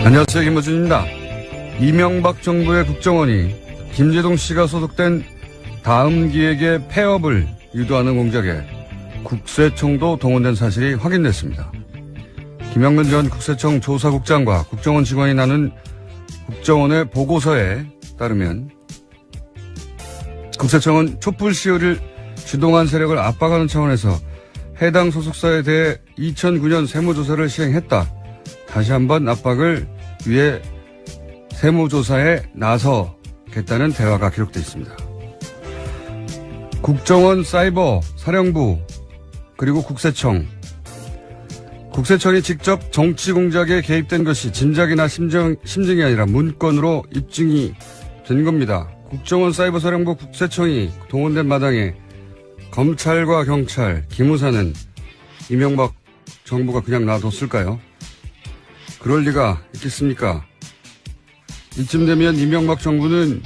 안녕하세요, 김어준입니다. 이명박 정부의 국정원이 김재동 씨가 소속된 다음 기획의 폐업을 유도하는 공작에 국세청도 동원된 사실이 확인됐습니다. 김영근 전 국세청 조사국장과 국정원 직원이 나눈 국정원의 보고서에 따르면 국세청은 촛불 시위를 주동한 세력을 압박하는 차원에서 해당 소속사에 대해 2009년 세무조사를 시행했다. 다시 한번 압박을 위해 세무조사에 나서겠다는 대화가 기록되어 있습니다. 국정원 사이버 사령부 그리고 국세청이 직접 정치 공작에 개입된 것이 짐작이나 심증이 아니라 문건으로 입증이 된 겁니다. 국정원 사이버 사령부 국세청이 동원된 마당에 검찰과 경찰, 기무사는 이명박 정부가 그냥 놔뒀을까요? 그럴 리가 있겠습니까? 이쯤 되면 이명박 정부는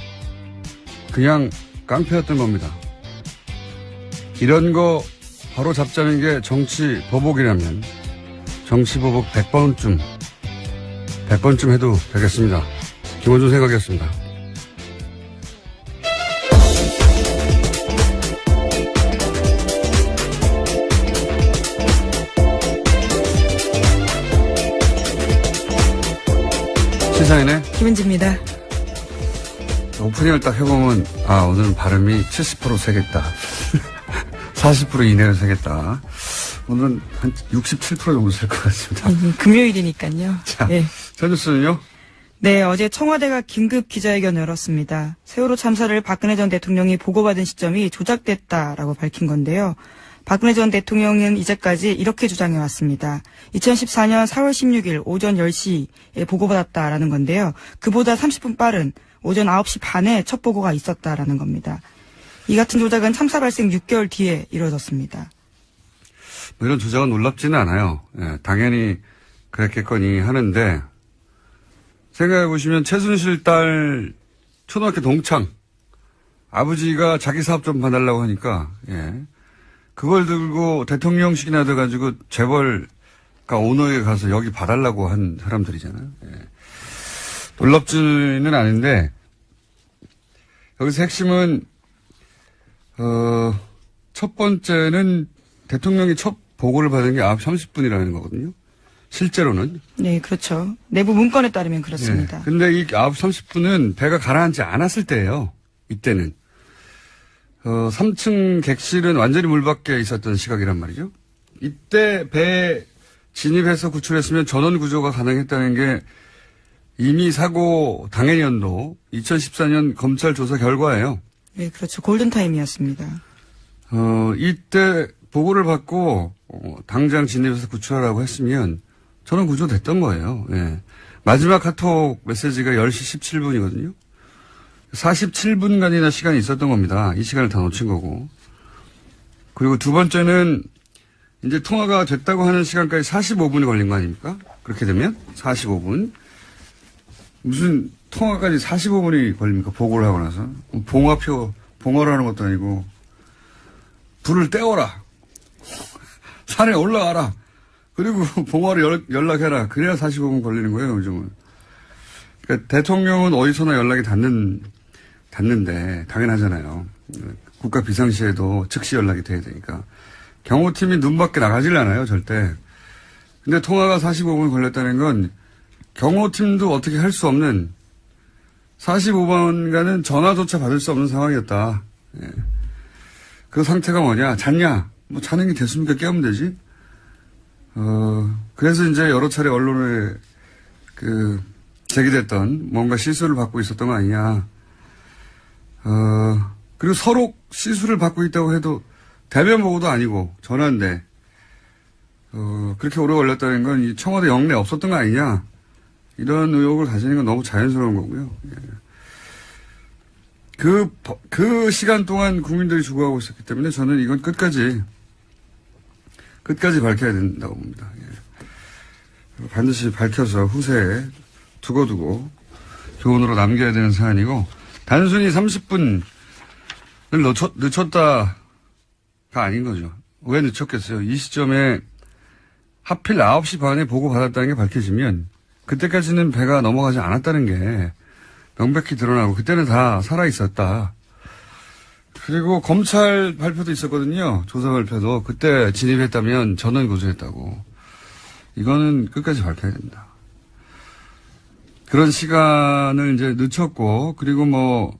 그냥 깡패였던 겁니다. 이런 거 바로 잡자는 게 정치 보복이라면 정치 보복 100번쯤 해도 되겠습니다. 김원준 생각이었습니다. 시사인의 김은지입니다. 오프닝을 딱 해보면 오늘은 발음이 70% 세겠다. 40% 이내로 세겠다. 오늘은 한 67% 정도 셀 것 같습니다. 금요일이니까요. 자, 네. 첫 뉴스는요? 네, 어제 청와대가 긴급 기자회견을 열었습니다. 세월호 참사를 박근혜 전 대통령이 보고받은 시점이 조작됐다라고 밝힌 건데요. 박근혜 전 대통령은 이제까지 이렇게 주장해왔습니다. 2014년 4월 16일 오전 10시에 보고받았다라는 건데요. 그보다 30분 빠른 오전 9시 반에 첫 보고가 있었다라는 겁니다. 이 같은 조작은 참사 발생 6개월 뒤에 이루어졌습니다. 뭐 이런 조작은 놀랍지는 않아요. 예, 당연히 그랬겠거니 하는데 생각해보시면 최순실 딸 초등학교 동창 아버지가 자기 사업 좀 봐달라고 하니까 그걸 들고 대통령식이나 돼가지고 재벌가 오너에 가서 여기 봐달라고 한 사람들이잖아요. 놀랍지는 않은데 여기서 핵심은 첫 번째는 대통령이 첫 보고를 받은 게 9시 30분이라는 거거든요. 실제로는. 네, 그렇죠. 내부 문건에 따르면 그렇습니다. 근데 이 9시 30분은 배가 가라앉지 않았을 때예요. 이때는. 3층 객실은 완전히 물 밖에 있었던 시각이란 말이죠. 이때 배에 진입해서 구출했으면 전원 구조가 가능했다는 게 이미 사고 당해년도 2014년 검찰 조사 결과예요. 네, 그렇죠. 골든타임이었습니다. 이때 보고를 받고 당장 진입해서 구출하라고 했으면 전원 구조됐던 거예요. 마지막 카톡 메시지가 10시 17분이거든요. 47분간이나 시간이 있었던 겁니다. 이 시간을 다 놓친 거고. 그리고 두 번째는 이제 통화가 됐다고 하는 시간까지 45분이 걸린 거 아닙니까? 그렇게 되면 45분. 무슨 통화까지 45분이 걸립니까? 보고를 하고 나서. 봉화를 하는 것도 아니고 불을 떼어라. 산에 올라가라. 그리고 봉화를 연락해라. 그래야 45분 걸리는 거예요, 요즘은. 그러니까 대통령은 어디서나 연락이 닿는데 당연하잖아요. 국가 비상시에도 즉시 연락이 돼야 되니까. 경호팀이 눈 밖에 나가질 않아요, 절대. 근데 통화가 45분 걸렸다는 건 경호팀도 어떻게 할 수 없는 45분간은 전화조차 받을 수 없는 상황이었다. 그 상태가 뭐냐? 잤냐? 뭐 자는 게 됐습니까? 깨우면 되지? 그래서 이제 여러 차례 언론에 제기됐던 뭔가 시술을 받고 있었던 거 아니냐. 그리고 서로 시술을 받고 있다고 해도 대면 보고도 아니고 전화인데, 그렇게 오래 걸렸다는 건 이 청와대 영내 없었던 거 아니냐. 이런 의혹을 가지는 건 너무 자연스러운 거고요. 그 시간 동안 국민들이 죽어가고 있었기 때문에 저는 이건 끝까지 밝혀야 된다고 봅니다. 반드시 밝혀서 후세에 두고두고 교훈으로 남겨야 되는 사안이고, 단순히 30분을 늦췄다가 아닌 거죠. 왜 늦췄겠어요? 이 시점에 하필 9시 반에 보고받았다는 게 밝혀지면 그때까지는 배가 넘어가지 않았다는 게 명백히 드러나고 그때는 다 살아있었다. 그리고 검찰 발표도 있었거든요. 조사 발표도. 그때 진입했다면 전원 구조했다고. 이거는 끝까지 밝혀야 된다. 그런 시간을 이제 늦췄고, 그리고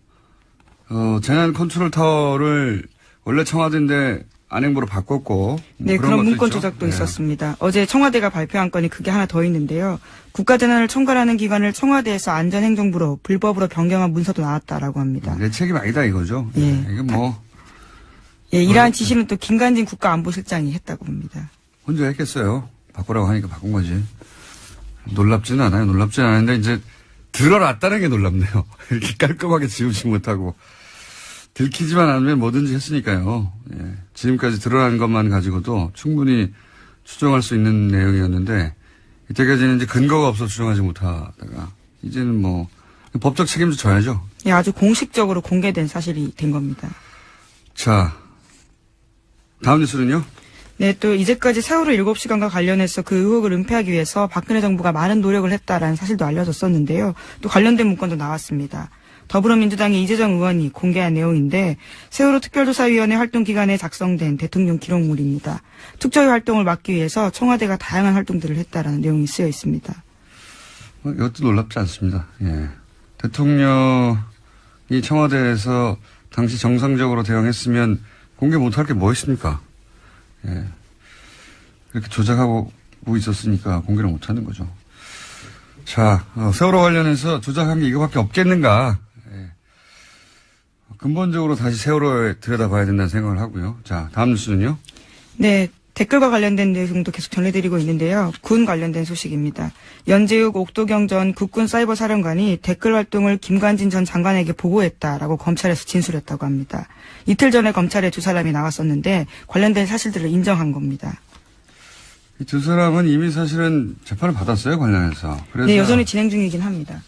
재난 컨트롤 타워를 원래 청와대인데 안행부로 바꿨고. 네, 그런 그런 것도 문건 있죠. 조작도 네. 있었습니다. 어제 청와대가 발표한 건이 그게 하나 더 있는데요. 국가재난을 총괄하는 기관을 청와대에서 안전행정부로 불법으로 변경한 문서도 나왔다라고 합니다. 내 책임 아니다 이거죠. 예. 이건 예, 이러한 지시는 또 김관진 국가안보실장이 했다고 합니다. 혼자 했겠어요. 바꾸라고 하니까 바꾼 거지. 놀랍지는 않아요. 놀랍지는 않은데 이제 드러났다는 게 놀랍네요. 이렇게 깔끔하게 지우지 못하고. 들키지만 않으면 뭐든지 했으니까요. 예. 지금까지 드러난 것만 가지고도 충분히 추정할 수 있는 내용이었는데 이때까지는 이제 근거가 없어 추정하지 못하다가 이제는 법적 책임도 져야죠. 예, 아주 공식적으로 공개된 사실이 된 겁니다. 자, 다음 뉴스는요? 네, 또 이제까지 세월호 7시간과 관련해서 그 의혹을 은폐하기 위해서 박근혜 정부가 많은 노력을 했다라는 사실도 알려졌었는데요. 또 관련된 문건도 나왔습니다. 더불어민주당의 이재정 의원이 공개한 내용인데 세월호 특별조사위원회 활동 기간에 작성된 대통령 기록물입니다. 특조위 활동을 막기 위해서 청와대가 다양한 활동들을 했다라는 내용이 쓰여 있습니다. 이것도 놀랍지 않습니다. 예. 대통령이 청와대에서 당시 정상적으로 대응했으면 공개 못할 게 뭐 있습니까? 예. 이렇게 조작하고 있었으니까 공개를 못하는 거죠. 자, 세월호 관련해서 조작한 게 이거밖에 없겠는가? 예. 근본적으로 다시 세월호에 들여다봐야 된다는 생각을 하고요. 자, 다음 뉴스는요? 네, 댓글과 관련된 내용도 계속 전해드리고 있는데요. 군 관련된 소식입니다. 연재욱 옥도경 전 국군사이버사령관이 댓글 활동을 김관진 전 장관에게 보고했다라고 검찰에서 진술했다고 합니다. 이틀 전에 검찰에 두 사람이 나왔었는데 관련된 사실들을 인정한 겁니다. 이 두 사람은 이미 사실은 재판을 받았어요, 관련해서. 그래서 네, 여전히 진행 중이긴 합니다.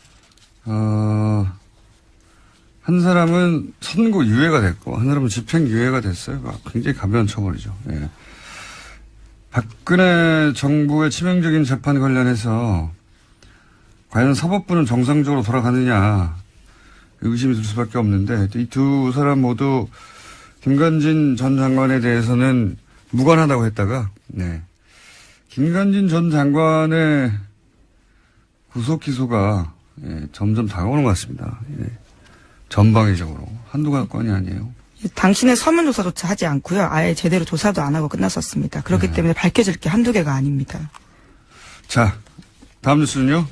한 사람은 선고 유예가 됐고, 한 사람은 집행 유예가 됐어요. 굉장히 가벼운 처벌이죠. 예. 박근혜 정부의 치명적인 재판 관련해서 과연 사법부는 정상적으로 돌아가느냐 의구심이 들 수밖에 없는데 이 두 사람 모두 김관진 전 장관에 대해서는 무관하다고 했다가 네. 김관진 전 장관의 구속 기소가 점점 다가오는 것 같습니다. 전방위적으로 한두 건이 아니에요. 당신의 서면조사조차 하지 않고요. 아예 제대로 조사도 안 하고 끝났었습니다. 그렇기 때문에 밝혀질 게 한두 개가 아닙니다. 자, 다음 뉴스는요?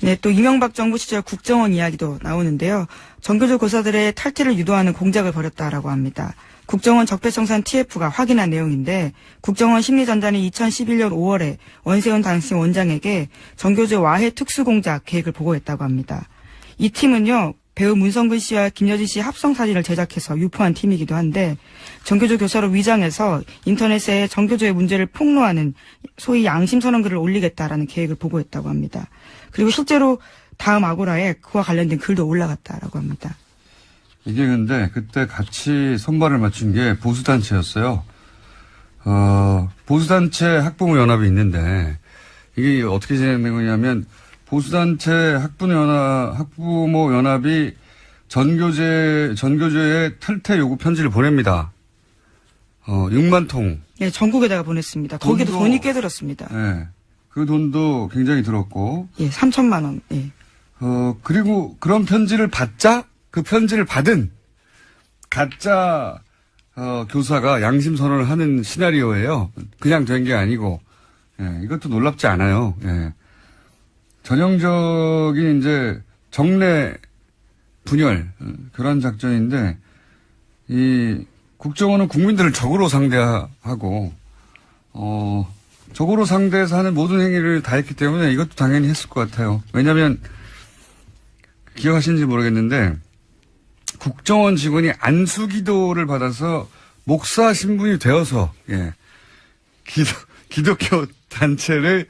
네, 또 이명박 정부 시절 국정원 이야기도 나오는데요. 정교조 교사들의 탈퇴를 유도하는 공작을 벌였다라고 합니다. 국정원 적폐청산 TF가 확인한 내용인데 국정원 심리전단이 2011년 5월에 원세훈 당시 원장에게 정교조 와해 특수공작 계획을 보고했다고 합니다. 이 팀은요. 배우 문성근 씨와 김여진 씨 합성 사진을 제작해서 유포한 팀이기도 한데 정교조 교사로 위장해서 인터넷에 정교조의 문제를 폭로하는 소위 양심선언글을 올리겠다라는 계획을 보고했다고 합니다. 그리고 실제로 다음 아고라에 그와 관련된 글도 올라갔다라고 합니다. 이게 근데 그때 같이 손발을 맞춘 게 보수단체였어요. 보수단체 학부모 연합이 있는데 이게 어떻게 진행된 거냐면 보수단체 학부모 연합이 전교조에 탈퇴 요구 편지를 보냅니다. 6만 통. 네, 전국에다가 보냈습니다. 거기도 돈이 꽤 들었습니다. 네. 그 돈도 굉장히 들었고. 예, 3천만 원. 예. 그리고 그런 편지를 받자 그 편지를 받은 가짜 교사가 양심 선언을 하는 시나리오예요. 그냥 된 게 아니고. 예, 이것도 놀랍지 않아요. 예. 전형적인 이제 정례 분열 교란 작전인데 이 국정원은 국민들을 적으로 상대하고 적으로 상대해서 하는 모든 행위를 다 했기 때문에 이것도 당연히 했을 것 같아요. 왜냐하면 기억하시는지 모르겠는데 국정원 직원이 안수기도를 받아서 목사 신분이 되어서 예. 기독교 단체를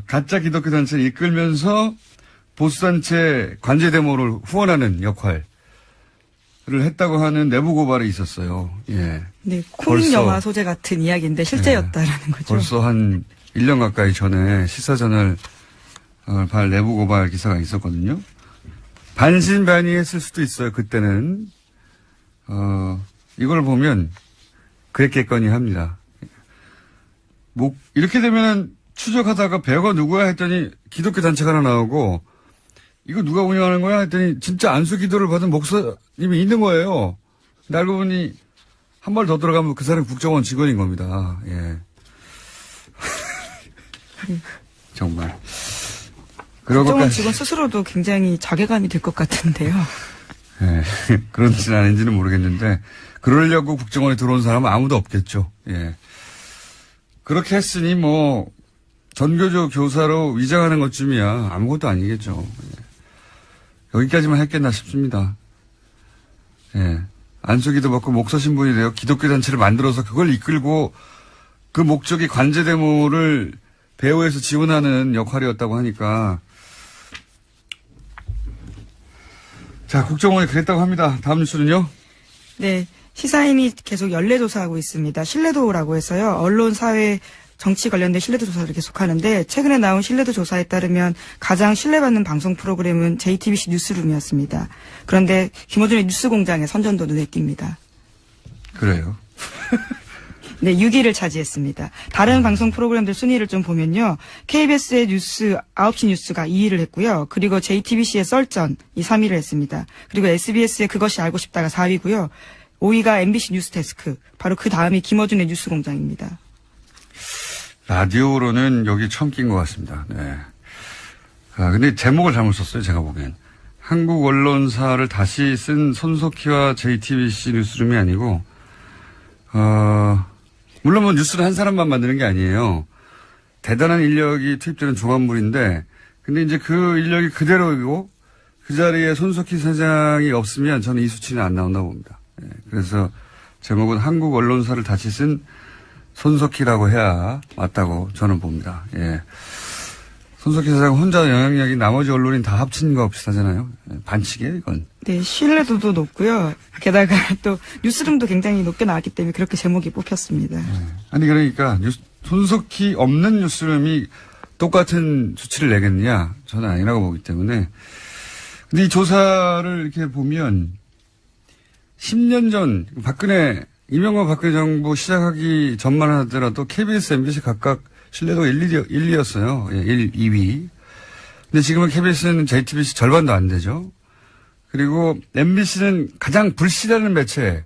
가짜 기독교 단체를 이끌면서 보수단체 관제대모를 후원하는 역할을 했다고 하는 내부 고발이 있었어요. 예. 네, 코믹 영화 소재 같은 이야기인데 실제였다라는 거죠. 벌써 한 1년 가까이 전에 시사저널 발 내부 고발 기사가 있었거든요. 반신반의했을 수도 있어요. 그때는 이걸 보면 그랬겠거니 합니다. 뭐 이렇게 되면 추적하다가 배우가 누구야 했더니 기독교 단체가 하나 나오고 이거 누가 운영하는 거야 했더니 진짜 안수 기도를 받은 목사님이 있는 거예요. 근데 알고 보니 한 발 더 들어가면 그 사람이 국정원 직원인 겁니다. 예. 정말. 그런 국정원 것까지. 직원 스스로도 굉장히 자괴감이 들 것 같은데요. 예. 그런지는 아닌지는 모르겠는데 그러려고 국정원에 들어온 사람은 아무도 없겠죠. 예. 그렇게 했으니 뭐 전교조 교사로 위장하는 것쯤이야 아무것도 아니겠죠. 예. 여기까지만 했겠나 싶습니다. 예. 안수기도 받고 목사 신분이 되어 기독교 단체를 만들어서 그걸 이끌고 그 목적이 관제 데모를 배후에서 지원하는 역할이었다고 하니까 자 국정원이 그랬다고 합니다. 다음 뉴스는요. 네. 시사인이 계속 연례조사하고 있습니다. 신뢰도라고 해서요. 언론, 사회, 정치 관련된 신뢰도 조사를 계속하는데 최근에 나온 신뢰도 조사에 따르면 가장 신뢰받는 방송 프로그램은 JTBC 뉴스룸이었습니다. 그런데 김어준의 뉴스공장의 선전도 눈에 띕니다. 그래요. 네, 6위를 차지했습니다. 다른 방송 프로그램들 순위를 좀 보면요. KBS의 뉴스 9시 뉴스가 2위를 했고요. 그리고 JTBC의 썰전이 3위를 했습니다. 그리고 SBS의 그것이 알고 싶다가 4위고요. 5위가 MBC 뉴스데스크, 바로 그 다음이 김어준의 뉴스공장입니다. 라디오로는 여기 처음 낀 것 같습니다. 네. 근데 제목을 잘못 썼어요, 제가 보기엔. 한국 언론사를 다시 쓴 손석희와 JTBC 뉴스룸이 아니고, 물론 뭐 뉴스를 한 사람만 만드는 게 아니에요. 대단한 인력이 투입되는 종합물인데, 근데 이제 그 인력이 그대로이고, 그 자리에 손석희 사장이 없으면 저는 이 수치는 안 나온다 봅니다. 네. 그래서 제목은 한국 언론사를 다시 쓴 손석희라고 해야 맞다고 저는 봅니다. 예. 손석희 사장 혼자 영향력이 나머지 언론인 다 합친 거 비슷하잖아요. 반칙이에요, 이건. 네, 신뢰도도 높고요. 게다가 또 뉴스룸도 굉장히 높게 나왔기 때문에 그렇게 제목이 뽑혔습니다. 아니 그러니까 손석희 없는 뉴스룸이 똑같은 수치를 내겠느냐? 저는 아니라고 보기 때문에. 근데 이 조사를 이렇게 보면 10년 전 이명박 박근혜 정부 시작하기 전만 하더라도 KBS, MBC 각각 신뢰도가 1, 2였어요. 예, 1, 2위. 근데 지금은 KBS는 JTBC 절반도 안 되죠. 그리고 MBC는 가장 불신하는 매체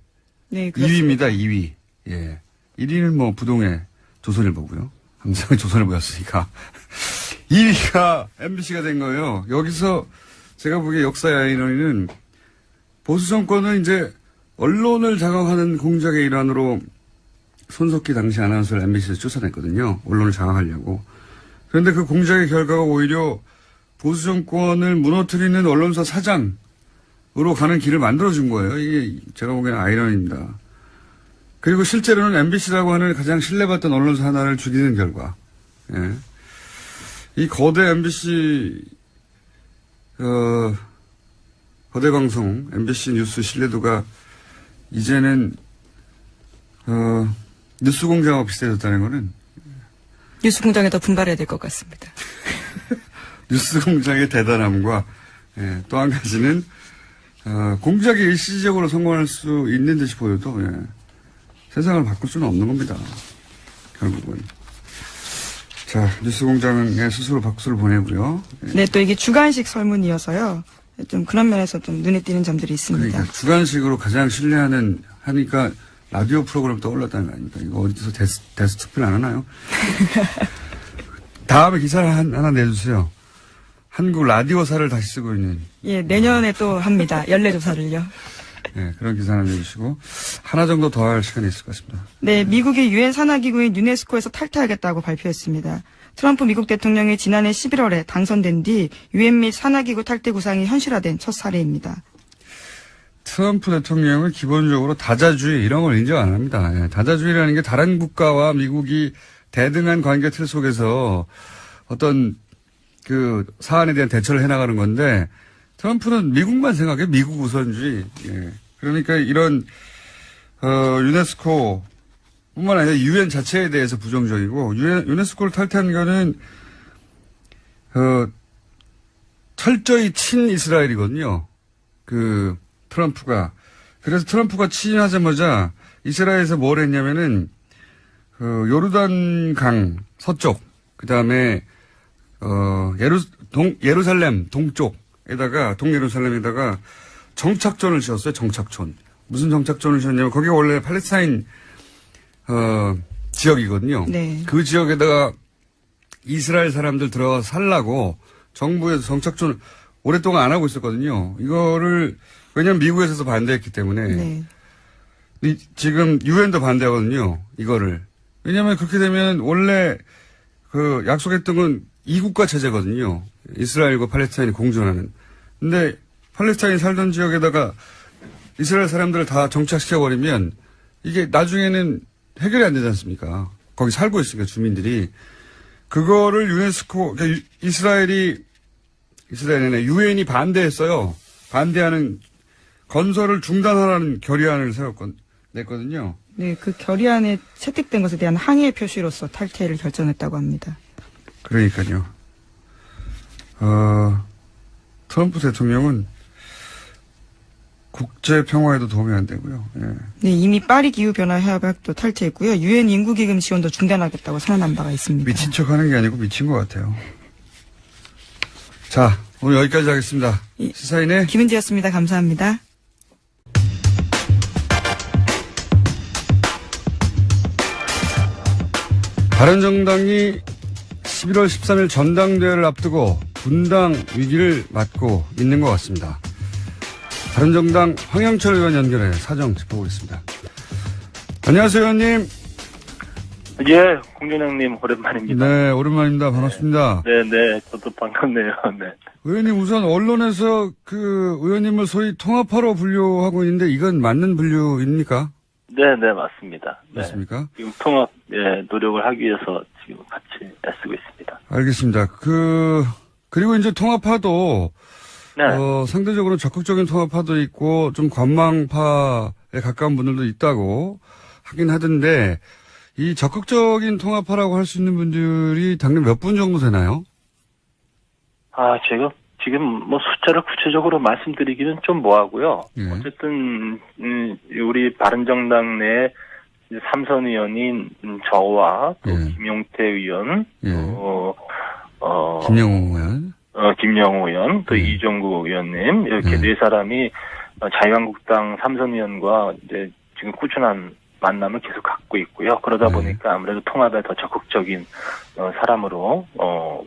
네, 2위입니다. 2위. 예. 1위는 뭐 부동의 조선일보고요. 항상 조선일보였으니까. 2위가 MBC가 된 거예요. 여기서 제가 보기에 역사의 아이러니는 보수 정권은 이제 언론을 장악하는 공작의 일환으로 손석희 당시 아나운서를 MBC에서 쫓아냈거든요. 언론을 장악하려고. 그런데 그 공작의 결과가 오히려 보수 정권을 무너뜨리는 언론사 사장으로 가는 길을 만들어준 거예요. 이게 제가 보기에는 아이러니입니다. 그리고 실제로는 MBC라고 하는 가장 신뢰받던 언론사 하나를 죽이는 결과. 예. 이 거대 MBC, 거대 방송, MBC 뉴스 신뢰도가 이제는, 뉴스공장하고 비슷해졌다는 거는. 뉴스공장에 더 분발해야 될 것 같습니다. 뉴스공장의 대단함과, 예, 또 한 가지는, 공작이 일시적으로 성공할 수 있는 듯이 보여도, 예, 세상을 바꿀 수는 없는 겁니다. 결국은. 자, 뉴스공장에 스스로 박수를 보내고요. 예. 네, 또 이게 주간식 설문이어서요. 좀 그런 면에서 좀 눈에 띄는 점들이 있습니다. 그러니까 주간식으로 가장 신뢰하는 하니까 라디오 프로그램 떠올랐다는 거 아닙니까? 이거 어디서 데스투표를 안 하나요? 다음에 기사를 하나 내주세요. 한국 라디오사를 다시 쓰고 있는. 예, 내년에 또 합니다. 연례조사를요. 네, 그런 기사 하나 내주시고 하나 정도 더 할 시간이 있을 것 같습니다. 네, 미국이 유엔 산하기구인 유네스코에서 탈퇴하겠다고 발표했습니다. 트럼프 미국 대통령이 지난해 11월에 당선된 뒤 유엔 및 산하기구 탈퇴 구상이 현실화된 첫 사례입니다. 트럼프 대통령은 기본적으로 다자주의 이런 걸 인정 안 합니다. 예, 다자주의라는 게 다른 국가와 미국이 대등한 관계 틀 속에서 어떤 그 사안에 대한 대처를 해나가는 건데 트럼프는 미국만 생각해 미국 우선주의. 예. 그러니까 이런 유네스코 뿐만 아니라 유엔 자체에 대해서 부정적이고 유네스코를 탈퇴한 거는 철저히 친이스라엘이거든요. 그 트럼프가. 그래서 트럼프가 취임하자마자 이스라엘에서 뭘 했냐면은 그 요르단 강 서쪽, 그 다음에 예루살렘 동쪽에다가 동예루살렘에다가 정착촌을 지었어요. 정착촌. 무슨 정착촌을 지었냐면 거기가 원래 팔레스타인 지역이거든요. 네. 그 지역에다가 이스라엘 사람들 들어가 살라고 정부에서 정착촌을 오랫동안 안 하고 있었거든요. 이거를 왜냐하면 미국에서도 반대했기 때문에 네. 지금 유엔도 반대하거든요. 이거를. 왜냐하면 그렇게 되면 원래 그 약속했던 건 이국가 체제거든요. 이스라엘과 팔레스타인이 공존하는. 근데 팔레스타인 살던 지역에다가 이스라엘 사람들을 다 정착시켜버리면 이게 나중에는 해결이 안 되지 않습니까? 거기 살고 있으니까 주민들이. 그거를 유네스코, 그러니까 유엔이 반대했어요. 반대하는 건설을 중단하라는 결의안을 냈거든요. 네, 그 결의안에 채택된 것에 대한 항의 표시로서 탈퇴를 결정했다고 합니다. 그러니까요. 트럼프 대통령은 국제 평화에도 도움이 안 되고요. 예. 네, 이미 파리 기후 변화 협약도 탈퇴했고요. 유엔 인구 기금 지원도 중단하겠다고 선언한 바가 있습니다. 미친 척하는 게 아니고 미친 것 같아요. 자, 오늘 여기까지 하겠습니다. 시사인의 김은지였습니다. 감사합니다. 바른정당이 11월 13일 전당대회를 앞두고 분당 위기를 맞고 있는 것 같습니다. 바른정당 황영철 의원 연결해 사정 짚어보겠습니다. 안녕하세요, 의원님. 예, 공준영님 오랜만입니다. 네, 오랜만입니다. 반갑습니다. 네, 저도 반갑네요. 네. 의원님 우선 언론에서 그 의원님을 소위 통합파로 분류하고 있는데 이건 맞는 분류입니까? 네, 맞습니다. 네. 맞습니까? 지금 통합 노력을 하기 위해서 지금 같이 애쓰고 있습니다. 알겠습니다. 그리고 이제 통합파도 네. 상대적으로 적극적인 통합파도 있고 좀 관망파에 가까운 분들도 있다고 하긴 하던데 이 적극적인 통합파라고 할 수 있는 분들이 당장 몇 분 정도 되나요? 제가 지금 뭐 숫자를 구체적으로 말씀드리기는 좀 뭐하고요. 예. 어쨌든 우리 바른정당 내 삼선 의원인 저와 또 예. 김용태 의원, 예. 김영호 의원, 김영호 의원, 또 이종구 의원님 이렇게 네 사람이 자유한국당 삼선 의원과 이제 지금 꾸준한 만남을 계속 갖고 있고요. 그러다 보니까 아무래도 통합에 더 적극적인 사람으로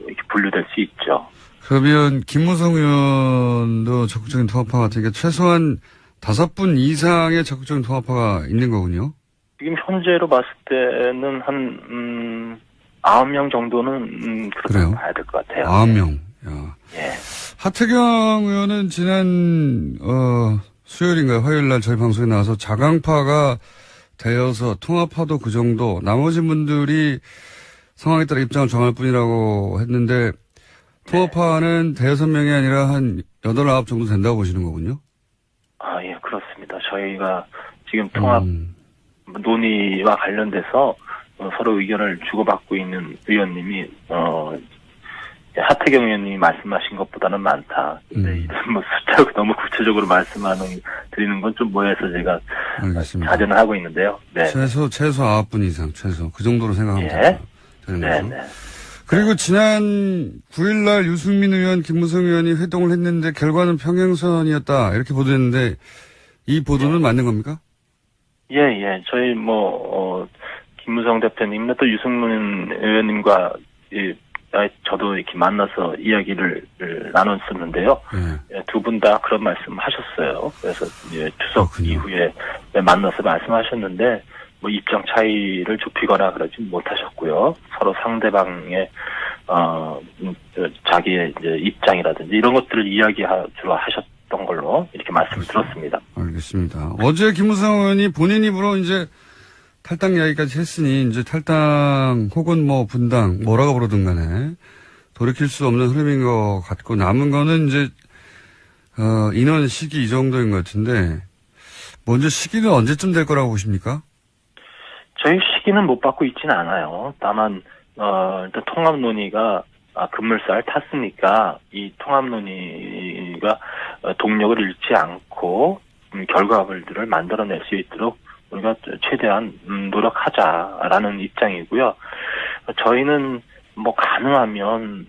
이렇게 분류될 수 있죠. 그러면 김무성 의원도 적극적인 통합파 같으니까 최소한 5분 이상의 적극적인 통합파가 있는 거군요. 지금 현재로 봤을 때는 한 9명 정도는 그렇다고 봐야 될 것 같아요. 9명. 야. 예. 하태경 의원은 지난 수요일인가요? 화요일 날 저희 방송에 나와서 자강파가 되어서 통합파도 그 정도 나머지 분들이 상황에 따라 입장을 정할 뿐이라고 했는데 통합파는 대여섯 명이 아니라 한 8, 9 정도 된다고 보시는 거군요? 예, 그렇습니다. 저희가 지금 통합 논의와 관련돼서 서로 의견을 주고받고 있는 의원님이 하태경 의원님이 말씀하신 것보다는 많다. 근데 이런 뭐 숫자 너무 구체적으로 드리는 건 좀 뭐해서 제가 알겠습니다. 자제는 하고 있는데요. 네. 최소 9분 이상, 최소. 그 정도로 생각하면 되는 거죠. 네. 그리고 지난 9일날 유승민 의원, 김무성 의원이 회동을 했는데 결과는 평행선이었다. 이렇게 보도했는데 이 보도는 맞는 겁니까? 예. 저희 김무성 대표님과 또 유승민 의원님과 저도 이렇게 만나서 이야기를 나눴었는데요. 두 분 다 그런 말씀 하셨어요. 그래서 추석 그렇군요. 이후에 만나서 말씀하셨는데 뭐 입장 차이를 좁히거나 그러진 못하셨고요. 서로 상대방의 자기의 이제 입장이라든지 이런 것들을 주로 하셨던 걸로 이렇게 말씀을 들었습니다. 알겠습니다. 어제 김무성 의원이 본인 입으로 이제 탈당 이야기까지 했으니 이제 탈당 혹은 뭐 분당 뭐라고 부르든 간에 돌이킬 수 없는 흐름인 것 같고 남은 거는 이제 인원 시기 이 정도인 것 같은데 먼저 시기는 언제쯤 될 거라고 보십니까? 저희 시기는 못 받고 있지는 않아요. 다만 일단 통합 논의가 급물살 탔으니까 이 통합 논의가 동력을 잃지 않고 결과물들을 만들어낼 수 있도록 우리가 최대한 노력하자라는 입장이고요. 저희는 뭐 가능하면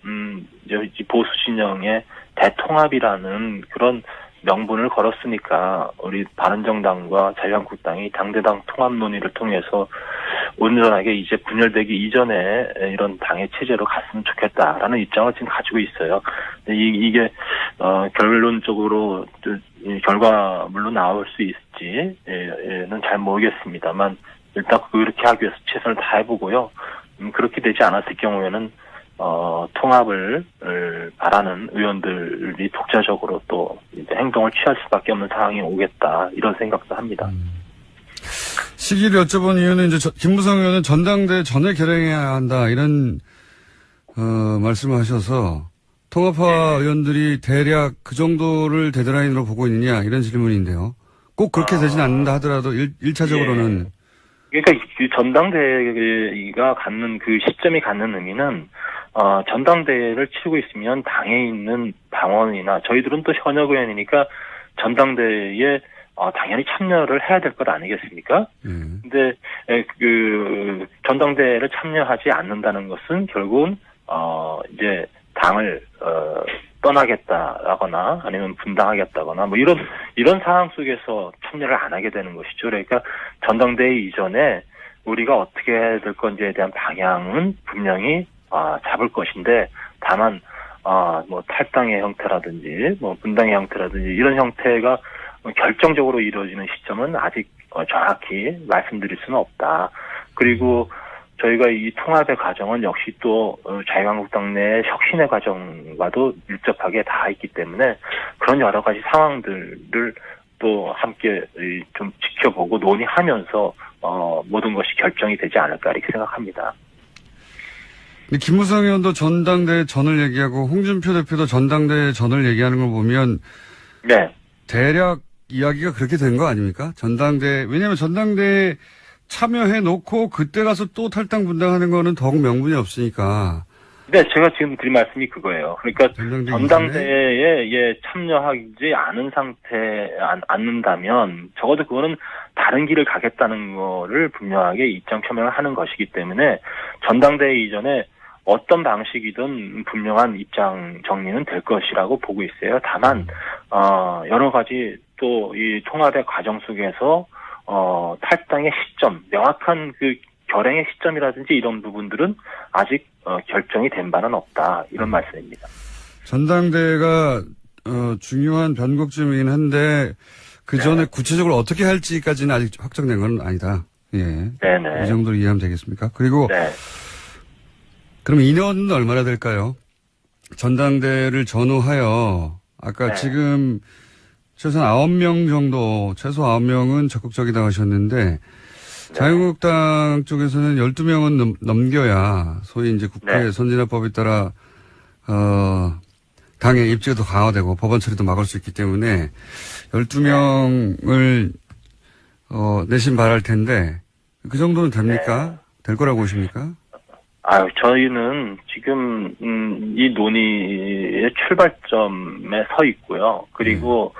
보수 진영의 대통합이라는 그런 명분을 걸었으니까 우리 바른정당과 자유한국당이 당대당 통합 논의를 통해서 온전하게 이제 분열되기 이전에 이런 당의 체제로 갔으면 좋겠다라는 입장을 지금 가지고 있어요. 이게 결론적으로 결과물로 나올 수 있을지는 잘 모르겠습니다만 일단 그렇게 하기 위해서 최선을 다해보고요. 그렇게 되지 않았을 경우에는 통합을 바라는 의원들이 독자적으로 또 이제 행동을 취할 수밖에 없는 상황이 오겠다 이런 생각도 합니다. 시기를 여쭤본 이유는 이제 김무성 의원은 전당대 전에 결행해야 한다 이런 말씀을 하셔서 통합화 의원들이 대략 그 정도를 데드라인으로 보고 있느냐 이런 질문인데요. 꼭 그렇게 되진 않는다 하더라도 1차적으로는 그러니까 그 전당대회가 갖는 그 시점이 갖는 의미는 전당대회를 치르고 있으면 당에 있는 당원이나 저희들은 또 현역 의원이니까 전당대회에 당연히 참여를 해야 될 것 아니겠습니까? 근데 그 전당대회를 참여하지 않는다는 것은 결국은 이제 당을 떠나겠다라거나 아니면 분당하겠다거나 뭐 이런 상황 속에서 참여를 안 하게 되는 것이죠. 그러니까 전당대회 이전에 우리가 어떻게 해야 될 건지에 대한 방향은 분명히 잡을 것인데 다만 뭐 탈당의 형태라든지 뭐 분당의 형태라든지 이런 형태가 결정적으로 이루어지는 시점은 아직 정확히 말씀드릴 수는 없다. 그리고 저희가 이 통합의 과정은 역시 또 자유한국당 내 혁신의 과정과도 밀접하게 닿아 있기 때문에 그런 여러 가지 상황들을 또 함께 좀 지켜보고 논의하면서 모든 것이 결정이 되지 않을까 이렇게 생각합니다. 김무성 의원도 전당대회 전을 얘기하고 홍준표 대표도 전당대회 전을 얘기하는 걸 보면 네. 대략 이야기가 그렇게 된 거 아닙니까? 전당대회 왜냐하면 전당대회 참여해 놓고 그때 가서 또 탈당 분당하는 거는 더욱 명분이 없으니까. 네, 제가 지금 드린 말씀이 그거예요. 그러니까 전당대회에 참여하지 않은 않는다면 적어도 그거는 다른 길을 가겠다는 거를 분명하게 입장 표명을 하는 것이기 때문에 전당대회 이전에 어떤 방식이든 분명한 입장 정리는 될 것이라고 보고 있어요. 다만 여러 가지 또 이 통합의 과정 속에서 탈당의 시점, 명확한 그 결행의 시점이라든지 이런 부분들은 아직 결정이 된 바는 없다. 이런 말씀입니다. 전당대회가 중요한 변곡점이긴 한데 그 전에 구체적으로 어떻게 할지까지는 아직 확정된 건 아니다. 예. 네네. 이 정도로 이해하면 되겠습니까? 그리고 네. 그럼 인원은 얼마나 될까요? 전당대회를 전후하여 아까 네. 지금 최소 9명 정도, 최소 9명은 적극적이다 하셨는데 자유한국당 쪽에서는 12명은 넘겨야 소위 이제 국회 선진화법에 따라 당의 입지가 더 강화되고 법원 처리도 막을 수 있기 때문에 12명을 내심 바랄 텐데 그 정도는 됩니까? 될 거라고 보십니까? 저희는 지금 이 논의의 출발점에 서 있고요. 그리고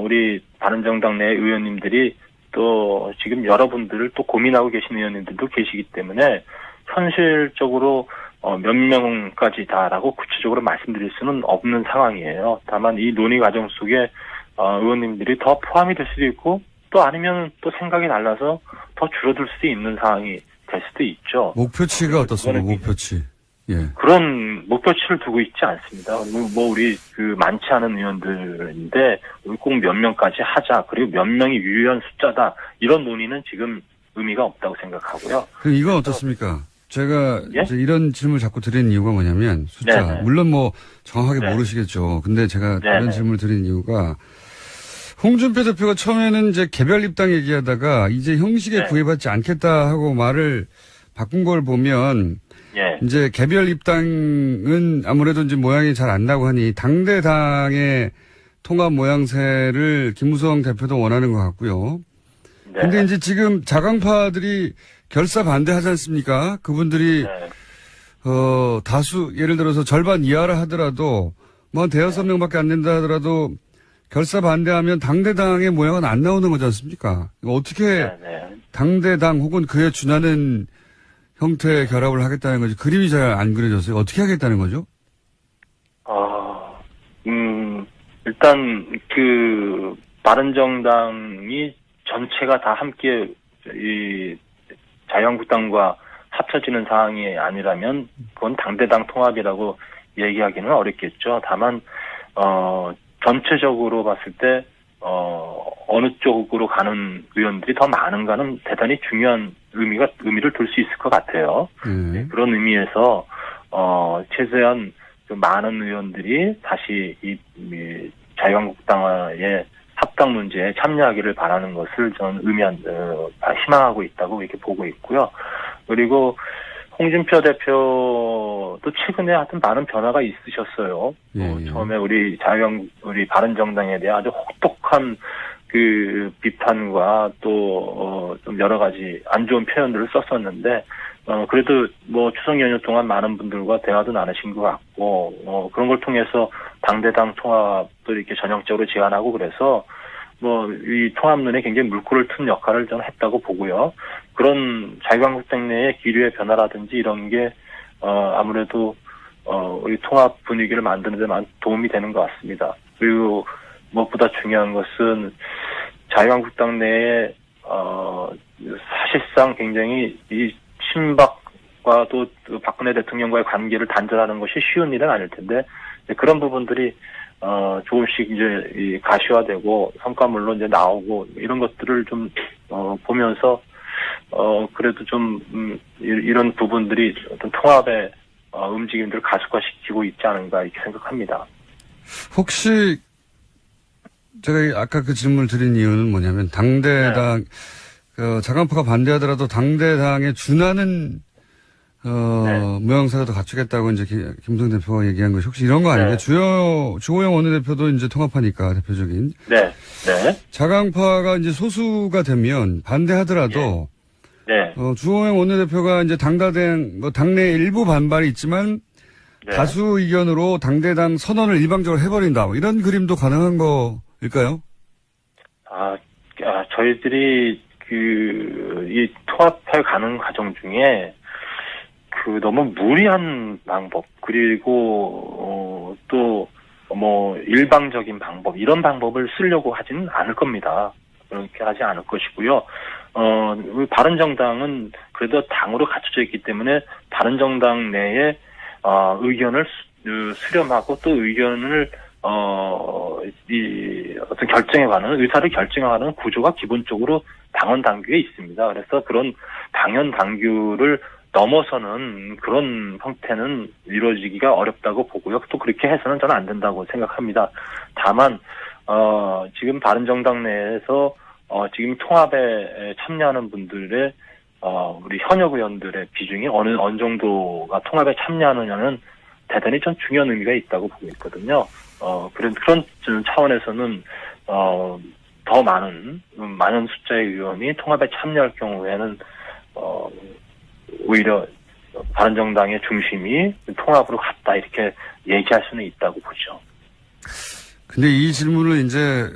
우리 바른정당 내 의원님들이 또 지금 여러분들을 또 고민하고 계신 의원님들도 계시기 때문에 현실적으로 몇 명까지다라고 구체적으로 말씀드릴 수는 없는 상황이에요. 다만 이 논의 과정 속에 의원님들이 더 포함이 될 수도 있고 또 아니면 또 생각이 달라서 더 줄어들 수도 있는 상황이 될 수도 있죠. 목표치가 어떻습니까? 목표치. 예. 그런 목표치를 두고 있지 않습니다. 뭐 우리 그 많지 않은 의원들인데 꼭 몇 명까지 하자. 그리고 몇 명이 유효한 숫자다. 이런 논의는 지금 의미가 없다고 생각하고요. 그럼 이건 어떻습니까? 제가 이제 이런 질문을 자꾸 드리는 이유가 뭐냐면 숫자. 네네. 물론 뭐 정확하게 모르시겠죠. 근데 제가 이런 질문을 드리는 이유가 홍준표 대표가 처음에는 이제 개별 입당 얘기하다가 이제 형식에 구애받지 않겠다 하고 말을 바꾼 걸 보면 이제 개별 입당은 아무래도 이제 모양이 잘 안 나고 하니 당대당의 통합 모양새를 김무성 대표도 원하는 것 같고요. 근데 이제 지금 자강파들이 결사 반대하지 않습니까? 그분들이 다수, 예를 들어서 절반 이하라 하더라도, 뭐, 한 대여섯 명밖에 안 된다 하더라도, 결사 반대하면 당대당의 모양은 안 나오는 거지 않습니까? 어떻게 네. 당대당 혹은 그에 준하는 형태의 결합을 하겠다는 거지. 그림이 잘 안 그려졌어요. 어떻게 하겠다는 거죠? 일단, 바른정당이 전체가 다 함께, 자유한국당과 합쳐지는 사항이 아니라면, 그건 당대당 통합이라고 얘기하기는 어렵겠죠. 다만, 전체적으로 봤을 때, 어느 쪽으로 가는 의원들이 더 많은가는 대단히 중요한 의미를 둘 수 있을 것 같아요. 네, 그런 의미에서, 최대한 좀 많은 의원들이 다시 이 자유한국당의 합당 문제에 참여하기를 바라는 것을 저는 희망하고 있다고 이렇게 보고 있고요. 그리고 홍준표 대표도 최근에 하여튼 많은 변화가 있으셨어요. 처음에 우리 바른정당에 대한 아주 혹독한 비판과 또 좀 여러 가지 안 좋은 표현들을 썼었는데, 그래도 뭐 추석 연휴 동안 많은 분들과 대화도 나누신 것 같고, 그런 걸 통해서 당대당 통합도 이렇게 전형적으로 제안하고 그래서, 이 통합론에 굉장히 물꼬를 튼 역할을 저는 했다고 보고요. 그런 자유한국당 내의 기류의 변화라든지 이런 게, 아무래도, 우리 통합 분위기를 만드는 데 많은 도움이 되는 것 같습니다. 그리고 무엇보다 중요한 것은 자유한국당 내에, 사실상 굉장히 이 친박과 또 박근혜 대통령과의 관계를 단절하는 것이 쉬운 일은 아닐 텐데, 그런 부분들이 조금씩 이제 가시화되고 성과물로 이제 나오고 이런 것들을 좀 보면서 그래도 좀 이런 부분들이 어떤 통합의 움직임들을 가속화시키고 있지 않은가 이렇게 생각합니다. 혹시 제가 아까 그 질문을 드린 이유는 뭐냐면 당대당 자강파가 반대하더라도 당대당에 준하는 모양새가 더 갖추겠다고 이제 김성 대표가 얘기한 것이 혹시 이런 거 아니에요? 주호영 원내대표도 이제 통합하니까 대표적인. 네. 자강파가 이제 소수가 되면 반대하더라도. 주호영 원내대표가 이제 당내 일부 반발이 있지만. 다수 의견으로 당대당 선언을 일방적으로 해버린다. 이런 그림도 가능한 거일까요? 저희들이 이 통합해 가는 과정 중에 너무 무리한 방법, 그리고, 또, 일방적인 방법, 이런 방법을 쓰려고 하지는 않을 겁니다. 그렇게 하지 않을 것이고요. 바른정당은 그래도 당으로 갖춰져 있기 때문에 바른정당 내에, 의견을 수렴하고 또 의견을, 어떤 의사를 결정하는 구조가 기본적으로 당원 당규에 있습니다. 그래서 그런 당연 당규를 넘어서는 그런 형태는 이루어지기가 어렵다고 보고요. 또 그렇게 해서는 저는 안 된다고 생각합니다. 다만 지금 바른정당 내에서 지금 통합에 참여하는 분들의 우리 현역 의원들의 비중이 어느 정도가 통합에 참여하느냐는 대단히 좀 중요한 의미가 있다고 보고 있거든요. 그런 차원에서는 더 많은 숫자의 의원이 통합에 참여할 경우에는 오히려 바른정당의 중심이 통합으로 갔다 이렇게 얘기할 수는 있다고 보죠. 근데 이 질문을 이제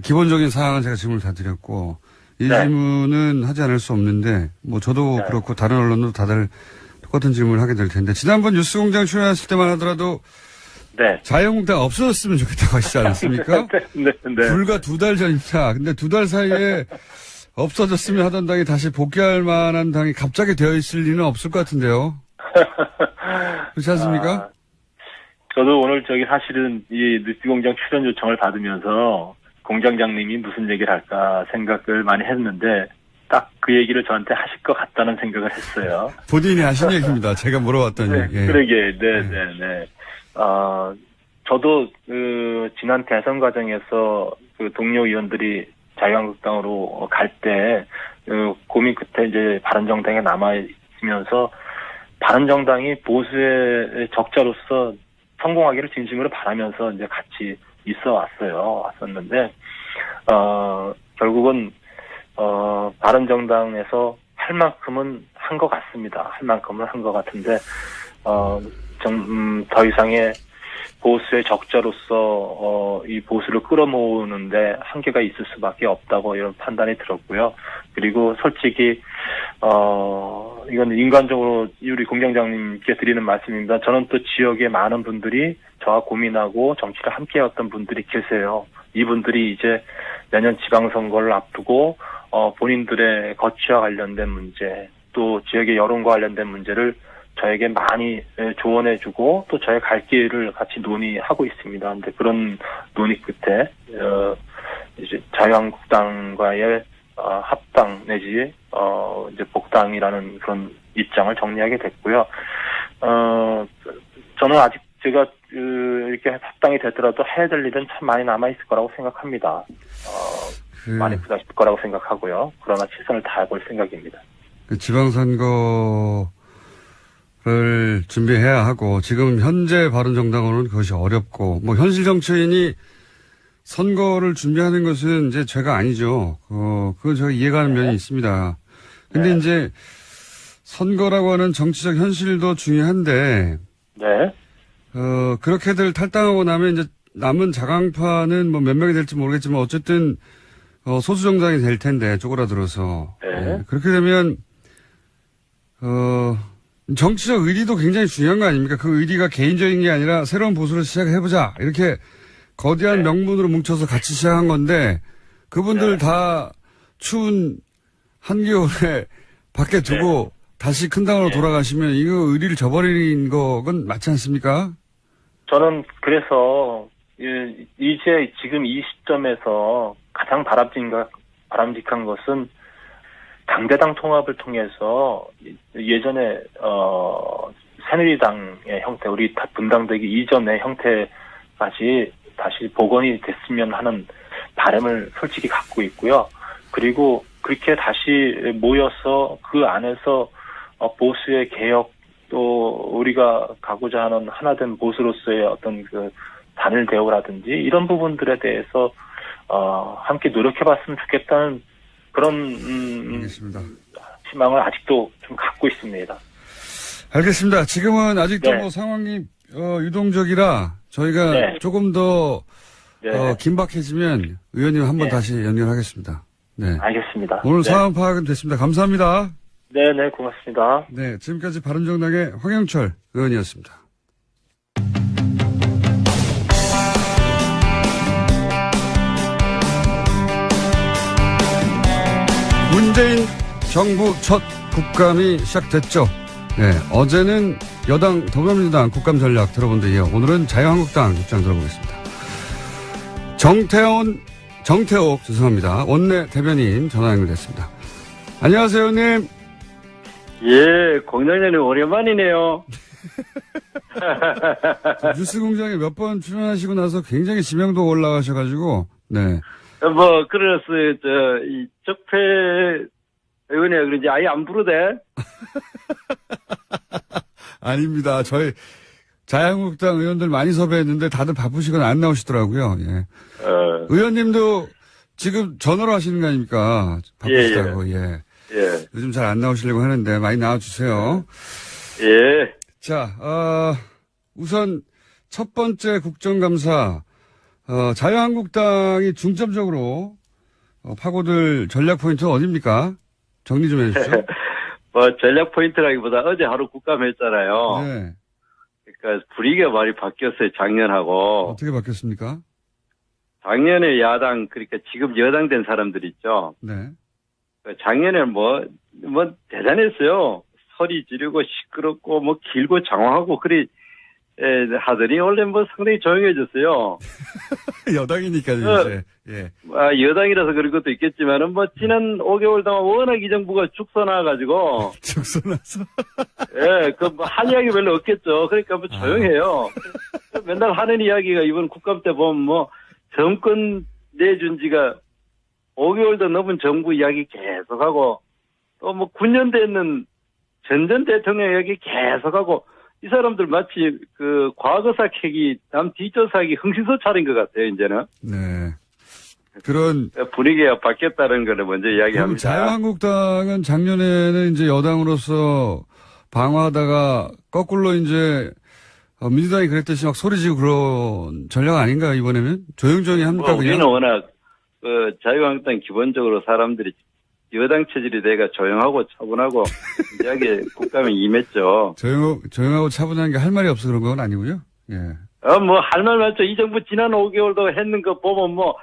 기본적인 사항은 제가 질문을 다 드렸고 이 질문은 하지 않을 수 없는데 저도 그렇고 다른 언론도 다들 똑같은 질문을 하게 될 텐데 지난번 뉴스공장 출연했을 때만 하더라도 자유한국당 없어졌으면 좋겠다고 하시지 않았습니까? 불과 2달 전입니다. 근데 2달 사이에 없어졌으면 하던 당이 다시 복귀할 만한 당이 갑자기 되어 있을 리는 없을 것 같은데요. 그렇지 않습니까? 저도 오늘 사실은 이 뉴스공장 출연 요청을 받으면서 공장장님이 무슨 얘기를 할까 생각을 많이 했는데 딱 그 얘기를 저한테 하실 것 같다는 생각을 했어요. 본인이 하신 얘기입니다. 제가 물어봤더니. 그러게, 저도 지난 대선 과정에서 동료 의원들이 자유한국당으로 갈 때 고민 끝에 이제 바른정당에 남아 있으면서 바른정당이 보수의 적자로서 성공하기를 진심으로 바라면서 이제 같이 왔었는데 결국은 바른정당에서 할 만큼은 한 것 같습니다. 할 만큼은 한 것 같은데, 더 이상의 보수의 적자로서, 이 보수를 끌어모으는데 한계가 있을 수밖에 없다고 이런 판단이 들었고요. 그리고 솔직히, 이건 인간적으로 우리 공장장님께 드리는 말씀입니다. 저는 또 지역에 많은 분들이 저와 고민하고 정치를 함께 해왔던 분들이 계세요. 이분들이 이제 내년 지방선거를 앞두고, 본인들의 거취와 관련된 문제, 또 지역의 여론과 관련된 문제를 저에게 많이 조언해주고 또 저의 갈 길을 같이 논의하고 있습니다. 근데 그런 논의 끝에 이제 자유한국당과의 합당 내지 이제 복당이라는 그런 입장을 정리하게 됐고요. 저는 아직 제가 이렇게 합당이 되더라도 해야 될 일은 참 많이 남아 있을 거라고 생각합니다. 많이 부닥칠 거라고 생각하고요. 그러나 최선을 다해볼 생각입니다. 그 지방선거를 준비해야 하고 지금 현재 바른정당으로는 그것이 어렵고 뭐 현실 정치인이 선거를 준비하는 것은 이제 죄가 아니죠. 그건 제가 이해가는 면이 있습니다. 근데 네. 이제 선거라고 하는 정치적 현실도 중요한데 네. 그렇게들 탈당하고 나면 이제 남은 자강파는 뭐 몇 명이 될지 모르겠지만 어쨌든 소수 정당이 될 텐데 쪼그라들어서. 네. 그렇게 되면 정치적 의리도 굉장히 중요한 거 아닙니까? 그 의리가 개인적인 게 아니라 새로운 보수를 시작해보자. 이렇게 거대한 명분으로 뭉쳐서 같이 시작한 건데 그분들 다 추운 한겨울에 밖에 두고 다시 큰 당으로 돌아가시면 이거 의리를 저버린 거건 맞지 않습니까? 저는 그래서 이제 지금 이 시점에서 가장 바람직한 것은 당대당 통합을 통해서 예전에 새누리당의 형태, 우리 분당되기 이전의 형태까지 다시 복원이 됐으면 하는 바람을 솔직히 갖고 있고요. 그리고 그렇게 다시 모여서 그 안에서 보수의 개혁 또 우리가 가고자 하는 하나된 보수로서의 어떤 그 단일 대우라든지 이런 부분들에 대해서 함께 노력해봤으면 좋겠다는 그런 알겠습니다. 희망을 아직도 좀 갖고 있습니다. 알겠습니다. 지금은 아직도 네. 뭐 상황이 유동적이라 저희가 네. 조금 더 네. 긴박해지면 의원님 한번 네. 다시 연결하겠습니다. 네. 알겠습니다. 오늘 네. 상황 파악은 됐습니다. 감사합니다. 네, 고맙습니다. 네, 지금까지 바른정당의 황영철 의원이었습니다. 문재인 정부 첫 국감이 시작됐죠. 네, 어제는 여당 더불어민주당 국감 전략 들어본 데 이어 오늘은 자유한국당 입장 들어보겠습니다. 정태옥 죄송합니다. 원내 대변인 전화 연결됐습니다. 안녕하세요, 의원님. 예, 공장장님 오랜만이네요. 뉴스공장에 몇 번 출연하시고 나서 굉장히 지명도 올라가셔가지고, 네. 뭐, 그래서, 이 적폐 의원이야 그런지 아예 안 부르대? 아닙니다. 저희 자유한국당 의원들 많이 섭외했는데 다들 바쁘시거나 안 나오시더라고요. 예. 의원님도 지금 전화로 하시는 거 아닙니까? 바쁘시다고, 예. 예. 요즘 잘 안 나오시려고 하는데 많이 나와주세요. 예. 자, 우선 첫 번째 국정감사, 자유한국당이 중점적으로 파고들 전략 포인트는 어딥니까? 정리 좀 해주시죠. 뭐, 전략 포인트라기보다 어제 하루 국감했잖아요. 네. 그러니까 분위기가 많이 바뀌었어요, 작년하고. 어떻게 바뀌었습니까? 작년에 야당, 그러니까 지금 여당 된 사람들 있죠. 네. 작년에 뭐 대단했어요. 소리 지르고 시끄럽고 뭐 길고 장황하고 그리 하더니 원래 뭐 상당히 조용해졌어요. 여당이니까요, 이제. 예. 여당이라서 그런 것도 있겠지만은 뭐 지난 5개월 동안 워낙 이 정부가 죽서 나와가지고. 죽서 나서. 예, 뭐 한 이야기 별로 없겠죠. 그러니까 뭐 조용해요. 맨날 하는 이야기가 이번 국감 때 보면 뭐 정권 내준 지가 5개월도 넘은 정부 이야기 계속하고 또 뭐 9년 됐는 전 대통령 이야기 계속하고 이 사람들 마치 그 과거사 캐기 남 뒷조사하기 흥신소 차린 것 같아요 이제는. 네. 그런 분위기가 바뀌었다는 걸 먼저 그럼 이야기합니다. 자유한국당은 작년에는 이제 여당으로서 방어하다가 거꾸로 이제 민주당이 그랬듯이 막 소리지고 그런 전략 아닌가 이번에는? 조용조용히 합니까 뭐 우리는 그냥? 워낙 자유한국당 기본적으로 사람들이 여당 체질이 돼가 조용하고 차분하고 이야기에 국감에 임했죠. 조용하고 차분한 게 할 말이 없어 그런 건 아니고요. 예. 뭐 할 말 많죠. 이 정부 지난 5개월도 했는 거 보면 뭐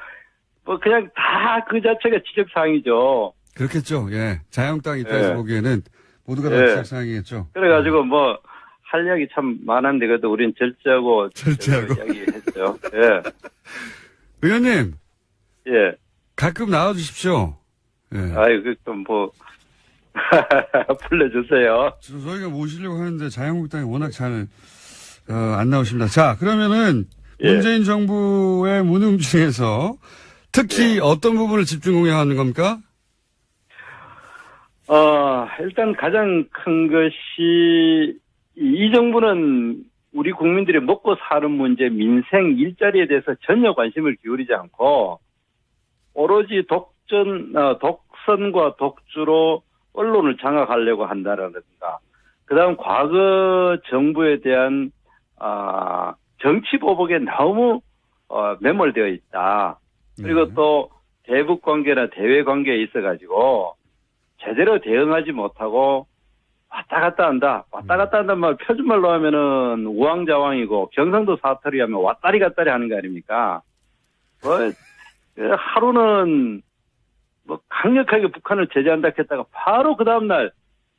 그냥 다 그 자체가 지적사항이죠. 그렇겠죠. 예. 자유한국당 입장에서 예. 보기에는 모두가 다 예. 지적사항이겠죠. 그래가지고 뭐 할 이야기 참 많은데 그래도 우리는 절제하고 이야기했죠. 예. 의원님 예. 가끔 나와주십시오. 예. 아유 그뭐 불러주세요. 저희가 모시려고 하는데 자유한국당이 워낙 잘 안 나오십니다. 자 그러면은 예. 문재인 정부의 무능 중에서 특히 어떤 부분을 집중 공략하는 겁니까? 일단 가장 큰 것이 이 정부는 우리 국민들이 먹고 사는 문제, 민생, 일자리에 대해서 전혀 관심을 기울이지 않고 오로지 독선과 독주로 언론을 장악하려고 한다라든가 그다음 과거 정부에 대한 정치 보복에 너무 매몰되어 있다. 그리고 또 대북 관계나 대외 관계에 있어가지고 제대로 대응하지 못하고 왔다 갔다 한다. 왔다 갔다 한다는 말 표준말로 하면은 우왕좌왕이고 경상도 사투리 하면 왔다리 갔다리 하는 거 아닙니까? 하루는 강력하게 북한을 제재한다 했다가 바로 그 다음날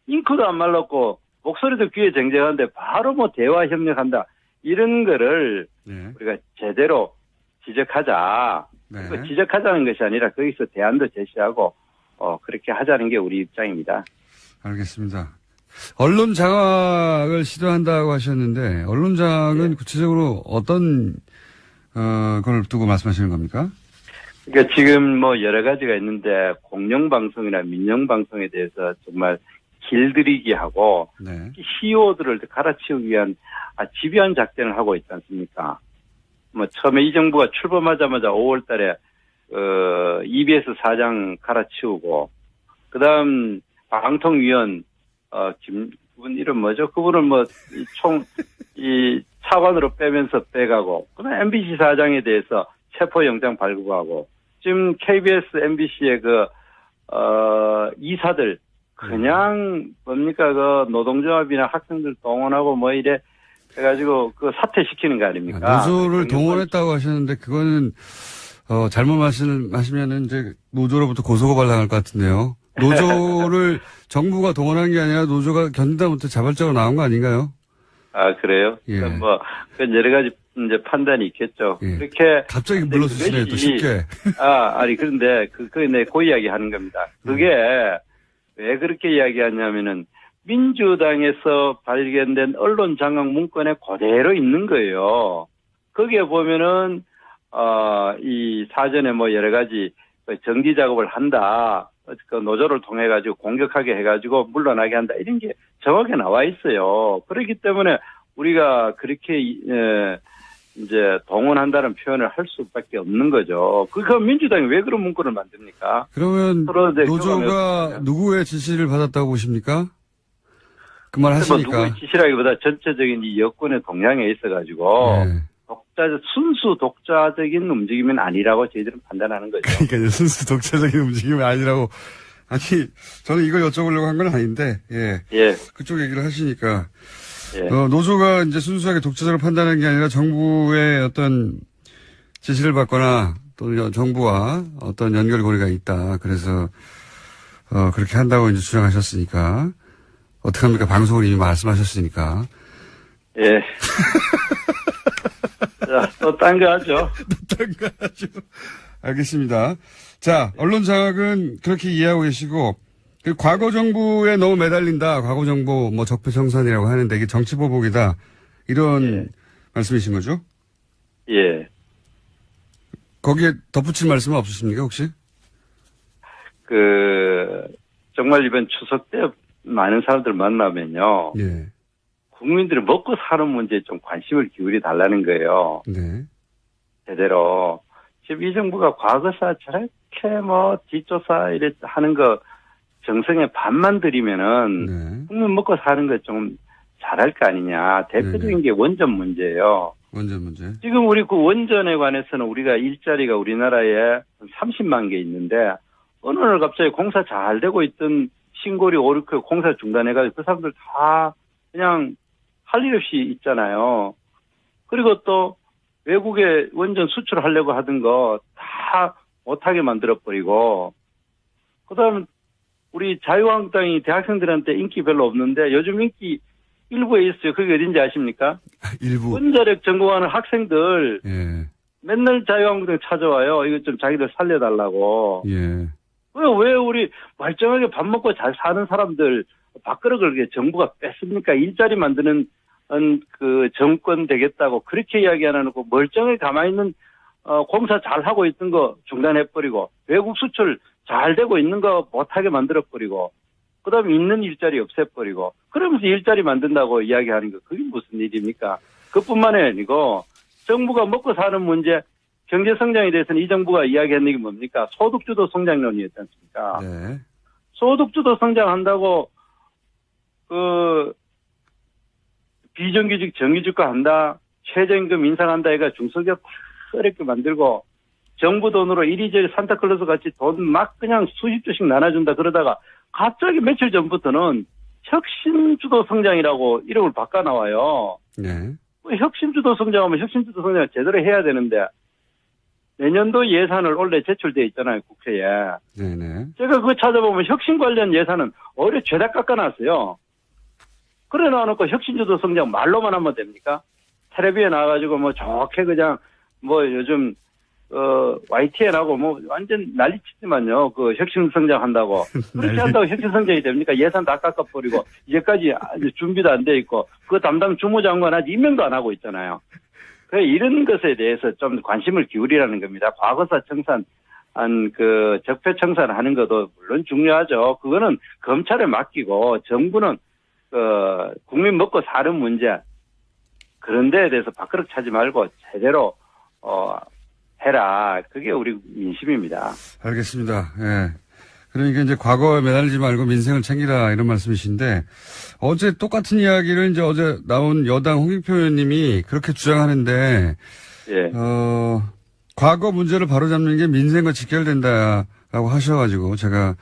잉크도 안 말랐고 목소리도 귀에 쟁쟁한데 바로 대화 협력한다. 이런 거를 네. 우리가 제대로 지적하자. 네. 지적하자는 것이 아니라 거기서 대안도 제시하고 그렇게 하자는 게 우리 입장입니다. 알겠습니다. 언론 장악을 시도한다고 하셨는데 언론 장악은 네. 구체적으로 어떤 걸 두고 말씀하시는 겁니까? 그러니까 지금 여러 가지가 있는데 공영방송이나 민영방송에 대해서 정말 길들이기 하고 네. CEO들을 갈아치우기 위한 집요한 작전을 하고 있지 않습니까? 처음에 이 정부가 출범하자마자 5월 달에 EBS 사장 갈아치우고 그다음 방통위원 그분 이름 뭐죠? 그분을 차관으로 빼면서 빼가고 그다음 MBC 사장에 대해서 체포영장 발부하고 지금 KBS, MBC의 이사들 그냥 노동조합이나 학생들 동원하고 이래 해가지고 사퇴시키는 거 아닙니까? 노조를 동원했다고 하셨는데 그거는 잘못 말씀하시면은 이제 노조로부터 고소고발 당할 것 같은데요. 노조를 정부가 동원한 게 아니라 노조가 견디다 못해 자발적으로 나온 거 아닌가요? 그래요? 예. 그러니까 여러 가지 이제 판단이 있겠죠. 예. 그렇게 갑자기 물러서시네요, 또 쉽게. 그런데 그 이야기 하는 겁니다. 그게 왜 그렇게 이야기하냐면은 민주당에서 발견된 언론 장악 문건에 그대로 있는 거예요. 거기에 보면은 이 사전에 여러 가지 정리 작업을 한다. 그 노조를 통해 가지고 공격하게 해가지고 물러나게 한다. 이런 게 정확하게 나와 있어요. 그렇기 때문에 우리가 그렇게 이제 동원한다는 표현을 할 수밖에 없는 거죠. 그 민주당이 왜 그런 문구를 만듭니까? 그러면 노조가 누구의 지시를 받았다고 보십니까? 그 말 하시니까. 누구의 지시라기보다 전체적인 이 여권의 동향에 있어가지고 네. 순수 독자적인 움직임은 아니라고 저희들은 판단하는 거죠. 그러니까 순수 독자적인 움직임이 아니라고. 아니 저는 이걸 여쭤보려고 한 건 아닌데 예. 그쪽 얘기를 하시니까. 예. 노조가 이제 순수하게 독자적으로 판단하는 게 아니라 정부의 어떤 지시를 받거나 또 정부와 어떤 연결고리가 있다. 그래서, 그렇게 한다고 이제 주장하셨으니까. 어떡합니까? 방송을 이미 말씀하셨으니까. 예. 자, 또 딴 거 하죠. 딴 거 하죠. 알겠습니다. 자, 언론 장악은 그렇게 이해하고 계시고, 과거 정부에 너무 매달린다. 과거 정부 적폐청산이라고 하는데 이게 정치보복이다. 이런 말씀이신 거죠? 예. 거기에 덧붙일 말씀은 없으십니까 혹시? 정말 이번 추석 때 많은 사람들 만나면요. 예. 국민들이 먹고 사는 문제에 좀 관심을 기울여 달라는 거예요. 네. 제대로. 지금 이 정부가 과거사 저렇게 뭐 뒷조사 이래 하는 거 정성에 반만 들이면은 네. 국민 먹고 사는 거 좀 잘할 거 아니냐. 대표적인 네네. 게 원전 문제예요. 원전 문제. 지금 우리 그 원전에 관해서는 우리가 일자리가 우리나라에 30만 개 있는데 어느 날 갑자기 공사 잘 되고 있던 신고리 오르크 공사 중단해가지고 그 사람들 다 그냥 할 일 없이 있잖아요. 그리고 또 외국에 원전 수출하려고 하던 거 다 못하게 만들어버리고 그다음 우리 자유한국당이 대학생들한테 인기 별로 없는데 요즘 인기 일부에 있어요. 그게 어딘지 아십니까? 일부. 원자력 전공하는 학생들 예. 맨날 자유한국당 찾아와요. 이거 좀 자기들 살려달라고. 예. 왜 우리 멀쩡하게 밥 먹고 잘 사는 사람들 밥그릇을 그렇게 정부가 뺐습니까? 일자리 만드는 그 정권 되겠다고 그렇게 이야기 안 해놓고 멀쩡하게 가만히 있는 공사 잘 하고 있던 거 중단해버리고 외국 수출 잘 되고 있는 거 못하게 만들어버리고 그다음에 있는 일자리 없애버리고 그러면서 일자리 만든다고 이야기하는 거 그게 무슨 일입니까? 그뿐만이 아니고 정부가 먹고 사는 문제 경제 성장에 대해서는 이 정부가 이야기하는 게 뭡니까? 소득주도 성장론이었지 않습니까? 네. 소득주도 소득주도 성장한다고 그 비정규직 정규직화 한다 최저임금 인상한다 해가 중소기업 다 어렵게 만들고 정부 돈으로 이리저리 산타클로스 같이 돈 막 그냥 수십 조씩 나눠준다 그러다가 갑자기 며칠 전부터는 혁신주도 성장이라고 이름을 바꿔 나와요. 네. 혁신주도 성장하면 혁신주도 성장을 제대로 해야 되는데 내년도 예산을 원래 제출돼 있잖아요, 국회에. 네네. 제가 그거 찾아보면 혁신 관련 예산은 오히려 죄다 깎아놨어요. 그래 놔놓고 혁신주도 성장 말로만 하면 됩니까? 텔레비에 나와가지고 뭐 좋게 그냥 뭐 요즘 YTN 하고 뭐 완전 난리치지만요. 그 혁신 성장한다고. 그렇게 한다고 혁신 성장이 됩니까? 예산 다 깎아버리고 이제까지 준비도 안 돼 있고 그 담당 주무장관 아직 임명도 안 하고 있잖아요. 그래 이런 것에 대해서 좀 관심을 기울이라는 겁니다. 과거사 청산 그 적폐 청산하는 것도 물론 중요하죠. 그거는 검찰에 맡기고 정부는 국민 먹고 사는 문제 그런 데에 대해서 밥그릇 차지 말고 제대로 해라. 그게 우리 민심입니다. 알겠습니다. 예. 그러니까 이제 과거에 매달리지 말고 민생을 챙기라 이런 말씀이신데 어제 똑같은 이야기를 이제 어제 나온 여당 홍익표 의원님이 그렇게 주장하는데 예. 과거 문제를 바로잡는 게 민생과 직결된다라고 하셔가지고 제가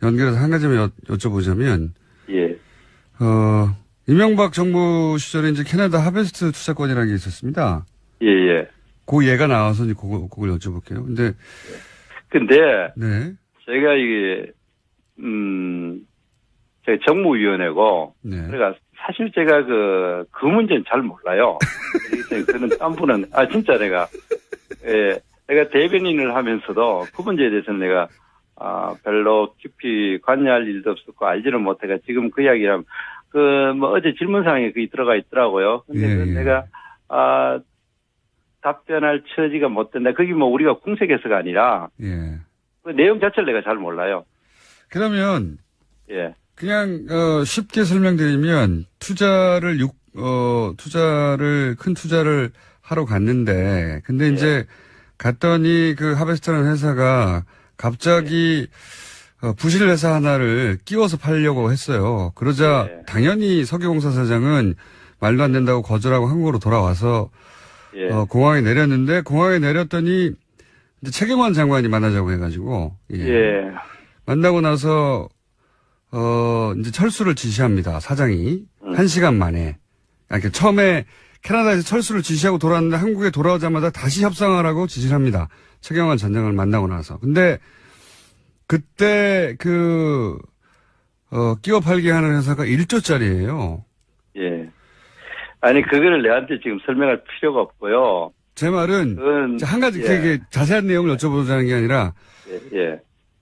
연결해서 한 가지만 여쭤보자면 예. 이명박 정부 시절에 이제 캐나다 하베스트 투자권이라는 게 있었습니다. 예, 예. 그 예가 나와서 이제 그걸 여쭤볼게요. 근데 네. 제가 이게 제가 정무위원회고 네. 그러니까 사실 제가 그 문제는 잘 몰라요. 그는 딴 분은 진짜 내가 대변인을 하면서도 그 문제에 대해서는 내가 별로 깊이 관여할 일도 없었고 알지는 못해가 지금 그 이야기라면 뭐 어제 질문사항에 그게 들어가 있더라고요. 근데 예, 예. 내가 답변할 처지가 못 된다. 그게 뭐 우리가 궁색해서가 아니라 예. 그 내용 자체를 내가 잘 몰라요. 그러면 예. 그냥 쉽게 설명드리면 큰 투자를 하러 갔는데 근데 이제 갔더니 그 하베스트라는 회사가 갑자기 부실 회사 하나를 끼워서 팔려고 했어요. 그러자 당연히 석유공사 사장은 말도 안 된다고 거절하고 한국으로 돌아와서 공항에 내렸는데 공항에 내렸더니 이제 최경환 장관이 만나자고 해가지고 만나고 나서 이제 철수를 지시합니다. 사장이 1시간 만에. 그러니까 처음에 캐나다에서 철수를 지시하고 돌아왔는데 한국에 돌아오자마자 다시 협상하라고 지시를 합니다. 최경환 전 장관을 만나고 나서. 근데 그때 끼워 팔게 하는 회사가 1조짜리예요. 예. 아니 그거를 내한테 지금 설명할 필요가 없고요. 제 말은 한 가지 되게 자세한 내용을 여쭤보자는 게 아니라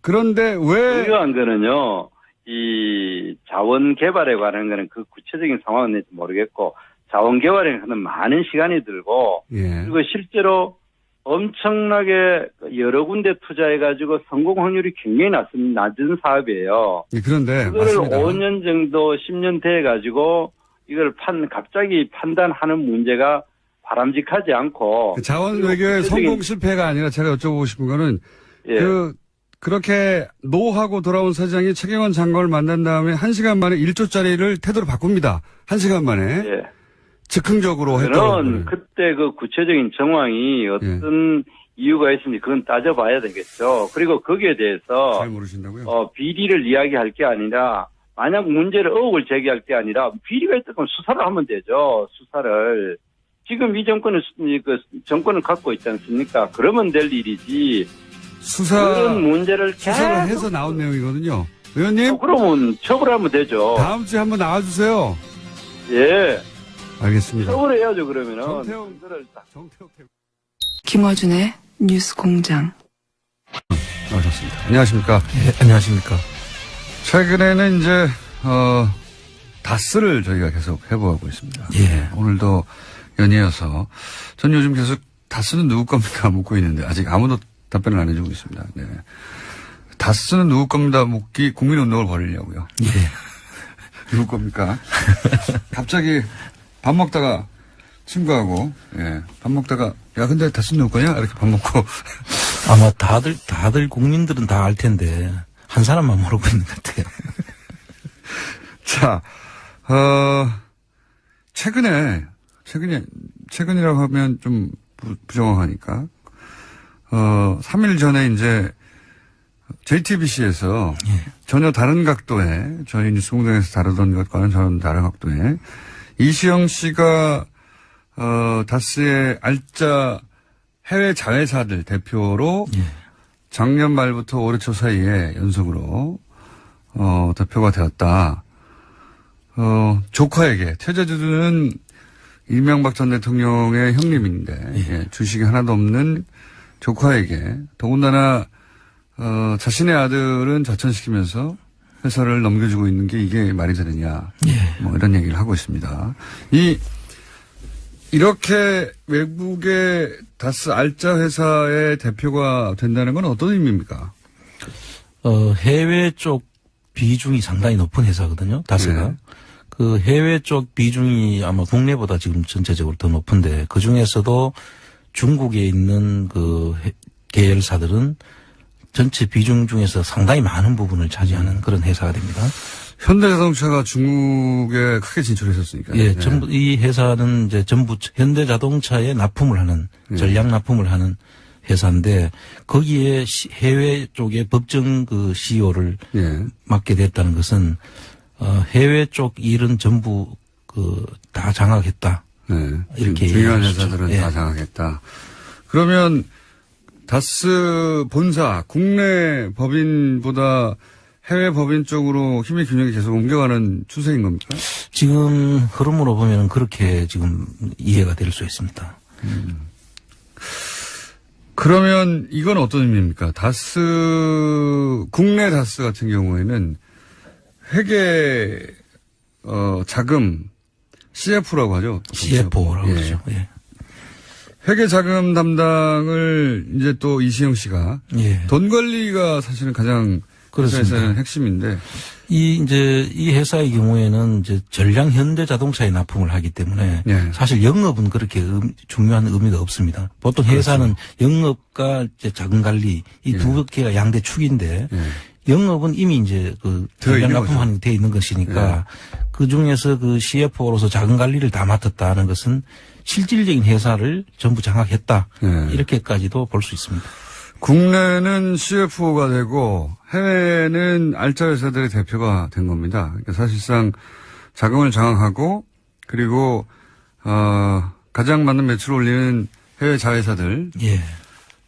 그런데 왜 중요한 거는요. 이 자원 개발에 관한 거는 그 구체적인 상황은 모르겠고 자원 개발에 하는 많은 시간이 들고 그리고 실제로 엄청나게 여러 군데 투자해가지고 성공 확률이 굉장히 낮은 사업이에요. 그런데 그거를 맞습니다. 5년 정도 10년 돼가지고 이걸 갑자기 판단하는 문제가 바람직하지 않고 그 자원 외교의 성공 실패가 아니라 제가 여쭤보고 싶은 거는 예. 그렇게 노하고 돌아온 사장이 최경환 장관을 만난 다음에 1시간 만에 1조짜리를 태도를 바꿉니다. 1시간 만에. 예. 즉흥적으로 저는 했다는 그때 그 구체적인 정황이 어떤 이유가 있는지 그건 따져봐야 되겠죠. 그리고 거기에 대해서 잘 모르신다고요? 비리를 이야기할 게 아니라 만약 문제를 의혹을 제기할 게 아니라 비리가 있다면 수사를 하면 되죠. 수사를. 지금 이 정권은 정권을 갖고 있지 않습니까? 그러면 될 일이지. 그런 문제를 수사를 해서 나온 내용이거든요. 의원님? 그러면 처벌하면 되죠. 다음 주에 한번 나와주세요. 예. 알겠습니다. 처벌해야죠, 그러면은. 정태욱. 김어준의 뉴스 공장. 나오셨습니다. 안녕하십니까. 예, 안녕하십니까. 최근에는 이제, 다스를 저희가 계속 해보고 있습니다. 예. 오늘도 연이어서 전 요즘 계속 다스는 누구 겁니까 묻고 있는데 아직 아무도 답변을 안 해주고 있습니다. 네. 다스는 누구 겁니다 묻기 국민운동을 벌이려고요. 예. 누구 겁니까? 갑자기 밥 먹다가 친구하고, 예, 밥 먹다가, 야, 근데 다스는 누구 거냐? 이렇게 밥 먹고. 아마 다들 국민들은 다 알 텐데, 한 사람만 모르고 있는 것 같아요. 자, 최근이라고 하면 좀 부정확하니까, 3일 전에 이제, JTBC에서 전혀 다른 각도의, 저희 뉴스공장에서 다루던 것과는 전혀 다른 각도의, 이시영 씨가, 다스의 알짜 해외 자회사들 대표로 작년 말부터 올해 초 사이에 연속으로, 대표가 되었다. 조카에게, 최재주는 이명박 전 대통령의 형님인데, 예, 주식이 하나도 없는 조카에게, 더군다나, 자신의 아들은 자천시키면서 회사를 넘겨주고 있는 게 이게 말이 되느냐. 뭐 이런 얘기를 하고 있습니다. 이렇게 외국의 다스 알짜 회사의 대표가 된다는 건 어떤 의미입니까? 해외 쪽 비중이 상당히 높은 회사거든요, 다스가. 네. 그 해외 쪽 비중이 아마 국내보다 지금 전체적으로 더 높은데, 그 중에서도 중국에 있는 그 계열사들은 전체 비중 중에서 상당히 많은 부분을 차지하는 그런 회사가 됩니다. 현대자동차가 중국에 크게 진출했었으니까요. 예, 네. 전부 이 회사는 이제 전부 현대자동차에 납품을 하는 전략 납품을 하는 회사인데 거기에 해외 쪽에 법정 그 CEO를 맡게 됐다는 것은 해외 쪽 일은 전부 그 다 장악했다. 네. 이렇게 중요한 얘기하시죠. 회사들은 다 장악했다. 그러면 다스 본사 국내 법인보다 해외 법인 쪽으로 힘의 균형이 계속 옮겨가는 추세인 겁니까? 지금 흐름으로 보면 그렇게 지금 이해가 될 수 있습니다. 그러면 이건 어떤 의미입니까? 국내 다스 같은 경우에는 회계, 자금, CF라고 하죠. CFO라고 그러죠. 예. 회계 자금 담당을 이제 또 이시영 씨가 돈 관리가 사실은 가장 회사에서는 핵심인데 이 회사의 경우에는 이제 전량 현대 자동차에 납품을 하기 때문에 사실 영업은 그렇게 중요한 의미가 없습니다. 보통 회사는 영업과 이제 자금 관리 이 두 개가 양대 축인데 영업은 이미 이제 그 전량 납품하는 게 돼 있는 것이니까 그 중에서 그 CFO로서 자금 관리를 다 맡았다는 것은 실질적인 회사를 전부 장악했다. 이렇게까지도 볼 수 있습니다. 국내는 CFO가 되고 해외는 알짜 회사들의 대표가 된 겁니다. 그러니까 사실상 자금을 장악하고 그리고 가장 많은 매출을 올리는 해외 자회사들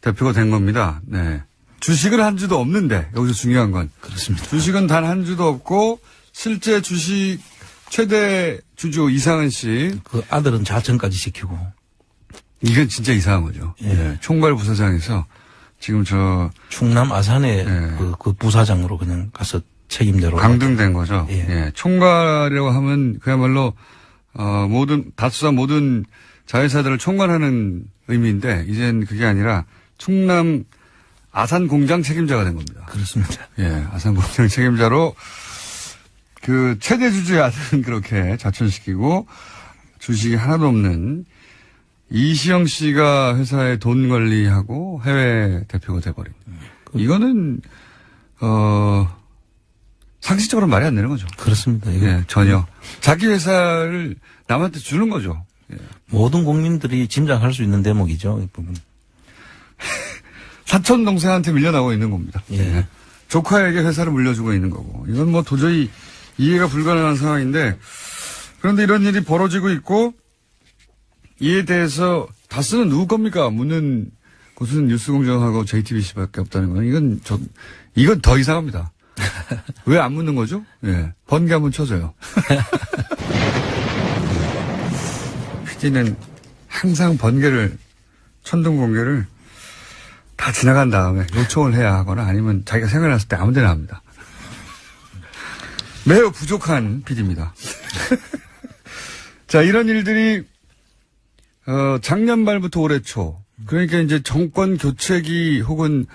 대표가 된 겁니다. 네. 주식은 한 주도 없는데 여기서 중요한 건 그렇습니다. 주식은 단 한 주도 없고 실제 주식 최대 주주 이상은 씨 그 아들은 자천까지 시키고 이건 진짜 이상한 거죠. 총괄 부사장에서 지금 충남 아산의 그 부사장으로 그냥 가서 책임대로 강등된 거죠. 총괄이라고 하면 그야말로 다수사 모든 자회사들을 총괄하는 의미인데 이젠 그게 아니라 충남 아산 공장 책임자가 된 겁니다. 그렇습니다. 아산 공장 책임자로 그 최대 주주의 아들은 그렇게 자천시키고 주식이 하나도 없는 이시영 씨가 회사의 돈 관리하고 해외 대표가 돼버린. 이거는, 상식적으로 말이 안 되는 거죠. 그렇습니다. 예, 전혀. 자기 회사를 남한테 주는 거죠. 예. 모든 국민들이 짐작할 수 있는 대목이죠. 이 부분. 사촌 동생한테 밀려나고 있는 겁니다. 예. 예. 조카에게 회사를 물려주고 있는 거고. 이건 뭐 도저히 이해가 불가능한 상황인데, 그런데 이런 일이 벌어지고 있고, 이에 대해서 다스는 누구 겁니까? 묻는 곳은 뉴스공장하고 JTBC밖에 없다는 건 이건 더 이상합니다. 왜 안 묻는 거죠? 예. 번개 한번 쳐줘요. PD는 항상 번개를, 천둥 번개를 다 지나간 다음에 요청을 해야 하거나 아니면 자기가 생각났을 때 아무 데나 합니다. 매우 부족한 PD입니다. 자, 이런 일들이, 작년 말부터 올해 초. 그러니까 이제 정권 교체기 혹은,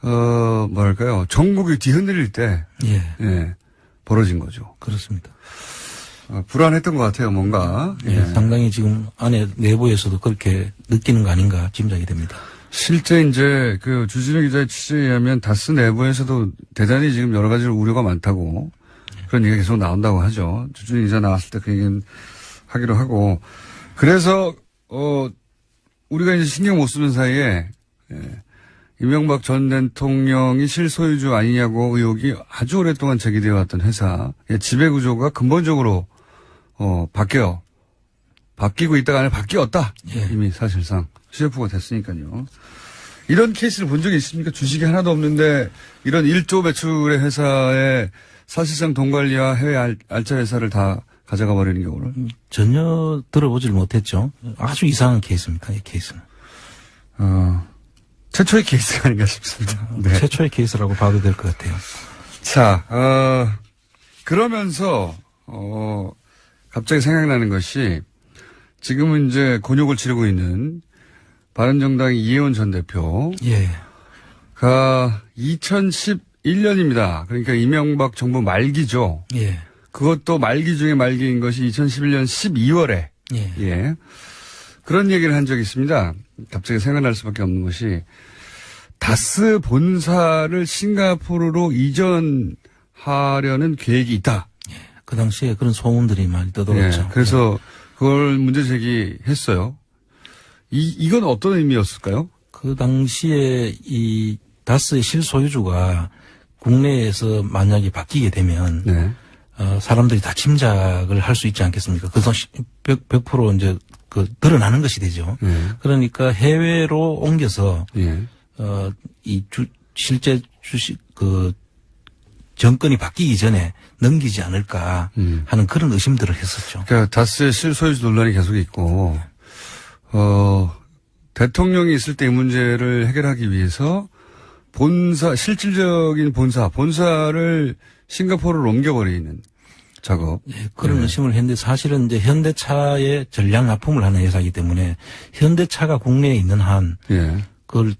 뭐랄까요. 전국이 뒤흔들릴 때. 예. 예. 벌어진 거죠. 그렇습니다. 불안했던 것 같아요, 뭔가. 예. 예. 상당히 지금 안에 내부에서도 그렇게 느끼는 거 아닌가 짐작이 됩니다. 실제 이제 그 주진우 기자의 취재에 의하면 다스 내부에서도 대단히 지금 여러 가지 우려가 많다고 그런 얘기가 계속 나온다고 하죠. 주진우 기자 나왔을 때 그 얘기는 하기로 하고. 그래서, 우리가 이제 신경 못 쓰는 사이에, 예, 이명박 전 대통령이 실소유주 아니냐고 의혹이 아주 오랫동안 제기되어 왔던 회사의 지배구조가 근본적으로, 바뀌고 있다가 아니라 바뀌었다. 예. 이미 사실상 CFO가 됐으니까요. 이런 케이스를 본 적이 있습니까? 주식이 하나도 없는데 이런 1조 매출의 회사에 사실상 돈 관리와 해외 알짜 회사를 다 가져가 버리는 경우를. 전혀 들어보질 못했죠. 아주 이상한 케이스입니다. 이 케이스는. 최초의 케이스가 아닌가 싶습니다. 네. 최초의 케이스라고 봐도 될 것 같아요. 자, 그러면서, 갑자기 생각나는 것이 지금은 이제 곤욕을 치르고 있는 바른정당의 이혜원 전 대표가 예. 2011년입니다. 그러니까 이명박 정부 말기죠. 예. 그것도 말기 중에 말기인 것이 2011년 12월에. 예. 예. 그런 얘기를 한 적이 있습니다. 갑자기 생각날 수밖에 없는 것이 다스 본사를 싱가포르로 이전하려는 계획이 있다. 그 당시에 그런 소문들이 많이 떠돌았죠. 예. 그래서 그걸 문제 제기했어요. 이건 어떤 의미였을까요? 그 당시에 이 다스의 실소유주가 국내에서 만약에 바뀌게 되면 네. 사람들이 다 짐작을 할 수 있지 않겠습니까? 그래서 100% 이제 드러나는 것이 되죠. 그러니까 해외로 옮겨서 예. 실제 주식 정권이 바뀌기 전에 넘기지 않을까 하는 그런 의심들을 했었죠. 그러니까 다스의 실소유주 논란이 계속 있고 대통령이 있을 때 이 문제를 해결하기 위해서 실질적인 본사를 싱가포르로 옮겨버리는 작업. 예, 그런 의심을 했는데 사실은 이제 현대차의 전략 납품을 하는 회사이기 때문에 현대차가 국내에 있는 한 예. 그걸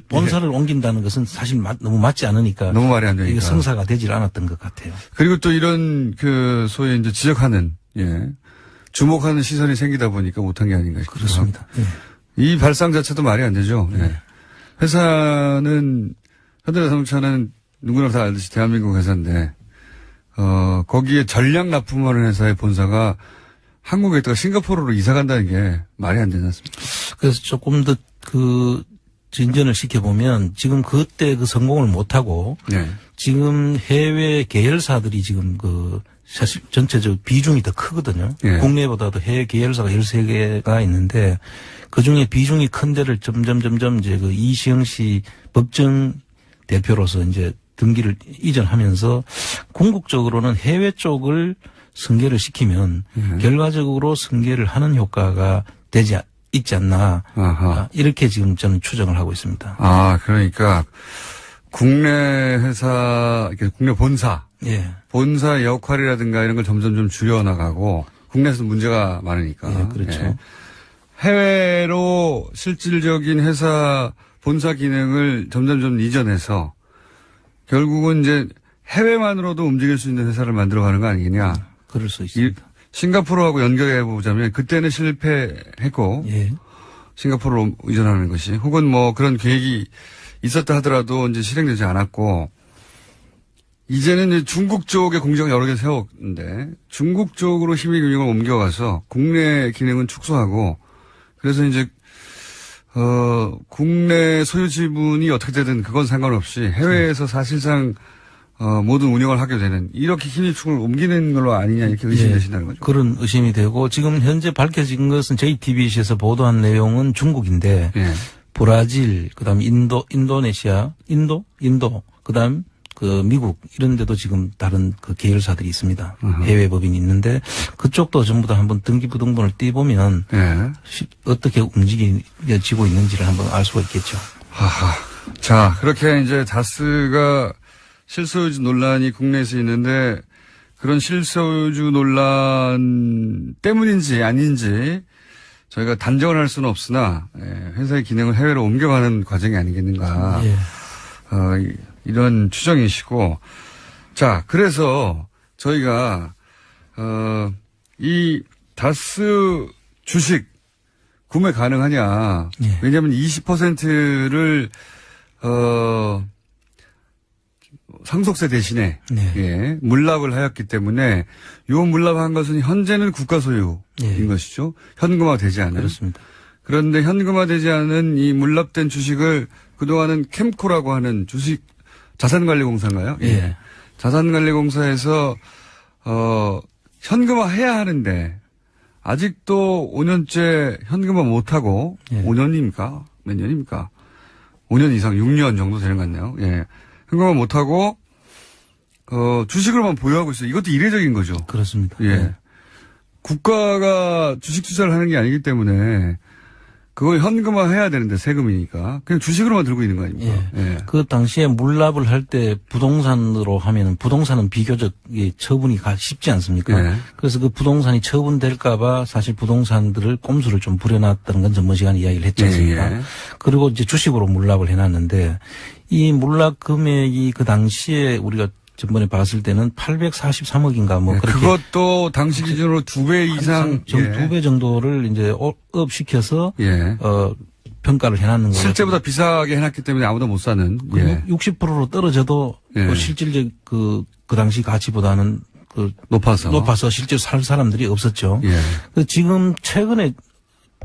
본사를 옮긴다는 것은 사실 너무 맞지 않으니까 너무 말이 안 되니까 이게 성사가 되질 않았던 것 같아요. 그리고 또 이런 소위 이제 지적하는 주목하는 시선이 생기다 보니까 못한 게 아닌가 싶습니다. 그렇습니다. 예. 이 발상 자체도 말이 안 되죠. 예. 회사는 현대자동차는 누구나 다 알듯이 대한민국 회사인데 거기에 전략 납품하는 회사의 본사가 한국에 있다가 싱가포르로 이사 간다는 게 말이 안 되지 않습니까? 그래서 조금 더 진전을 시켜보면 지금 그때 성공을 못하고 네. 지금 해외 계열사들이 지금 사실 전체적 비중이 더 크거든요. 네. 국내보다도 해외 계열사가 13개가 있는데 그중에 비중이 큰 데를 점점 이제 이시영 씨 법정 대표로서 이제 등기를 이전하면서 궁극적으로는 해외 쪽을 승계를 시키면 결과적으로 승계를 하는 효과가 있지 않나. 이렇게 지금 저는 추정을 하고 있습니다. 그러니까 국내 회사, 국내 본사. 예. 본사 역할이라든가 이런 걸 점점 좀 줄여나가고 국내에서 문제가 많으니까. 예, 그렇죠. 예. 해외로 실질적인 회사 본사 기능을 점점 이전해서 결국은 이제 해외만으로도 움직일 수 있는 회사를 만들어가는 거 아니겠냐. 그럴 수 있습니다. 싱가포르하고 연결해 보자면 그때는 실패했고 예. 싱가포르로 의존하는 것이 혹은 뭐 그런 계획이 있었다 하더라도 이제 실행되지 않았고 이제는 이제 중국 쪽에 공장을 여러 개 세웠는데 중국 쪽으로 힘익용을 옮겨가서 국내 기능은 축소하고 그래서 이제 국내 소유 지분이 어떻게 되든 그건 상관없이 해외에서 사실상 모든 운영을 하게 되는 이렇게 힘입축을 옮기는 걸로 아니냐 이렇게 의심되신다는 거죠. 그런 의심이 되고 지금 현재 밝혀진 것은 JTBC에서 보도한 내용은 중국인데 예. 브라질 그다음 인도네시아 인도 그다음 그 미국 이런 데도 지금 다른 그 계열사들이 있습니다. 해외 법인이 있는데 그쪽도 전부 다 한번 등기부등본을 띄보면 예. 어떻게 움직여지고 있는지를 한번 알 수가 있겠죠. 하하. 자, 그렇게 이제 다스가 실소유주 논란이 국내에서 있는데 그런 실소유주 논란 때문인지 아닌지 저희가 단정을 할 수는 없으나 회사의 기능을 해외로 옮겨가는 과정이 아니겠는가. 예. 이런 추정이시고 자, 그래서 저희가 이 다스 주식 구매 가능하냐. 예. 왜냐하면 20%를 상속세 대신에 네. 예, 물납을 하였기 때문에 요 물납한 것은 현재는 국가 소유인 예. 것이죠. 현금화되지 않은. 그렇습니다. 그런데 현금화되지 않은 이 물납된 주식을 그동안은 캠코라고 하는 주식 자산관리공사인가요? 예. 자산관리공사에서 현금화해야 하는데 아직도 5년째 현금화 못하고 예. 5년입니까? 몇 년입니까? 5년 이상 6년 정도 되는 것 같네요. 예. 현금화 못하고 주식으로만 보유하고 있어요. 이것도 이례적인 거죠. 그렇습니다. 예. 네. 국가가 주식 투자를 하는 게 아니기 때문에 그걸 현금화해야 되는데 세금이니까 그냥 주식으로만 들고 있는 거 아닙니까? 예. 예. 그 당시에 물납을 할 때 부동산으로 하면은 부동산은 비교적 처분이 쉽지 않습니까? 예. 그래서 그 부동산이 처분될까봐 사실 부동산들을 꼼수를 좀 부려놨다는 건 전번 시간에 이야기를 했지 않습니까? 예. 그리고 이제 주식으로 물납을 해놨는데 이 물납 금액이 그 당시에 우리가 전번에 봤을 때는 843억인가 뭐 예. 그렇게 그것도 당시 기준으로 2배 이상 예. 2배 정도를 이제 업시켜서 예. 평가를 해놨는 거예요. 실제보다 비싸게 해놨기 때문에 아무도 못 사는. 예. 60%로 떨어져도 예. 실질적 그 당시 가치보다는 높아서 실제로 살 사람들이 없었죠. 예. 지금 최근에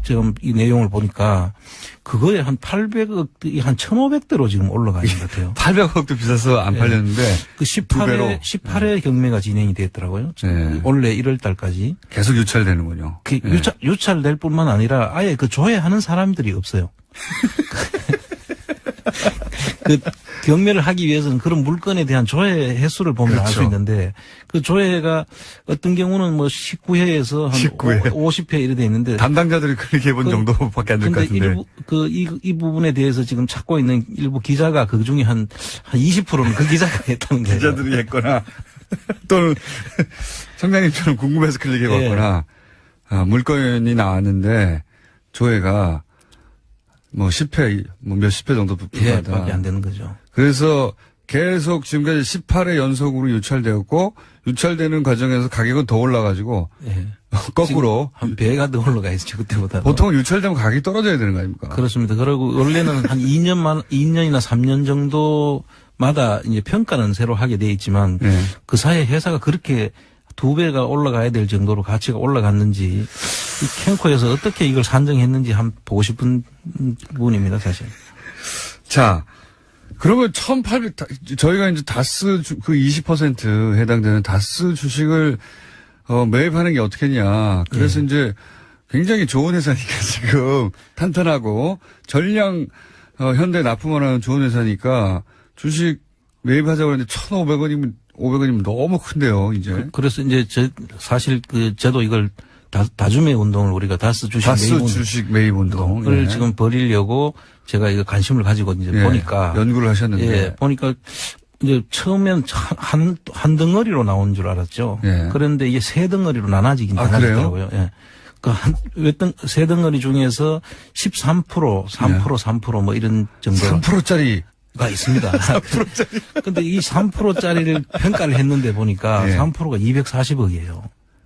지금 이 내용을 보니까 그거에 한 800억, 한 1,500대로 지금 올라가 있는 것 같아요. 800억도 비싸서 안 예. 팔렸는데. 그 18회 경매가 진행이 됐더라고요. 예. 올해 1월 달까지. 계속 유찰되는군요. 그 예. 유찰될 뿐만 아니라 아예 그 조회하는 사람들이 없어요. 그 경매를 하기 위해서는 그런 물건에 대한 조회 횟수를 보면 알 수 그렇죠. 있는데 그 조회가 어떤 경우는 뭐 19회에서 한 19회. 50회 이래 돼 있는데 담당자들이 그렇게 해본 정도밖에 안 될 것 근데 같은데. 이 부분에 대해서 지금 찾고 있는 일부 기자가 그 중에 한 20%는 그 기자가 했다는 거예요. 기자들이 했거나 또는 청장님처럼 궁금해서 클릭해 봤거나 물건이 나왔는데 조회가 뭐 10회, 뭐 몇십 회 정도 예, 불과하다. 밖에 안 되는 거죠. 그래서 계속 지금까지 18회 연속으로 유찰되었고 유찰되는 과정에서 가격은 더 올라가지고 예. 거꾸로 한 배가 더 올라가 있죠, 그때보다. 보통 유찰되면 가격이 떨어져야 되는 거 아닙니까? 그렇습니다. 그리고 원래는 한 2년이나 3년 정도마다 이제 평가는 새로 하게 돼 있지만 네. 그 사이에 회사가 그렇게 2배가 올라가야 될 정도로 가치가 올라갔는지 이 캠코에서 어떻게 이걸 산정했는지 한번 보고 싶은 부분입니다, 사실. 자, 그러면 1,800, 저희가 이제 다스 그 20% 해당되는 다스 주식을 매입하는 게 어떻겠냐. 그래서 예. 이제 굉장히 좋은 회사니까 지금 탄탄하고 전량 현대 납품하는 좋은 회사니까 주식 매입하자고 했는데 1,500원이면 너무 큰데요, 이제. 그래서 이제 사실 저도 이걸 다주매 운동을 우리가 다스 주식 매입 운동을 지금 벌이려고 제가 이거 관심을 가지고 이제 보니까 연구를 하셨는데 예, 보니까 이제 처음엔 한 덩어리로 나온 줄 알았죠. 예. 그런데 이게 세 덩어리로 나눠지긴 아, 나눠지더라고요. 예. 세 덩어리 중에서 13%, 3% 뭐 이런 정도 3%짜리 가 있습니다. 3%짜리. 근데 이 3%짜리를 평가를 했는데 보니까 예. 3%가 240억이에요.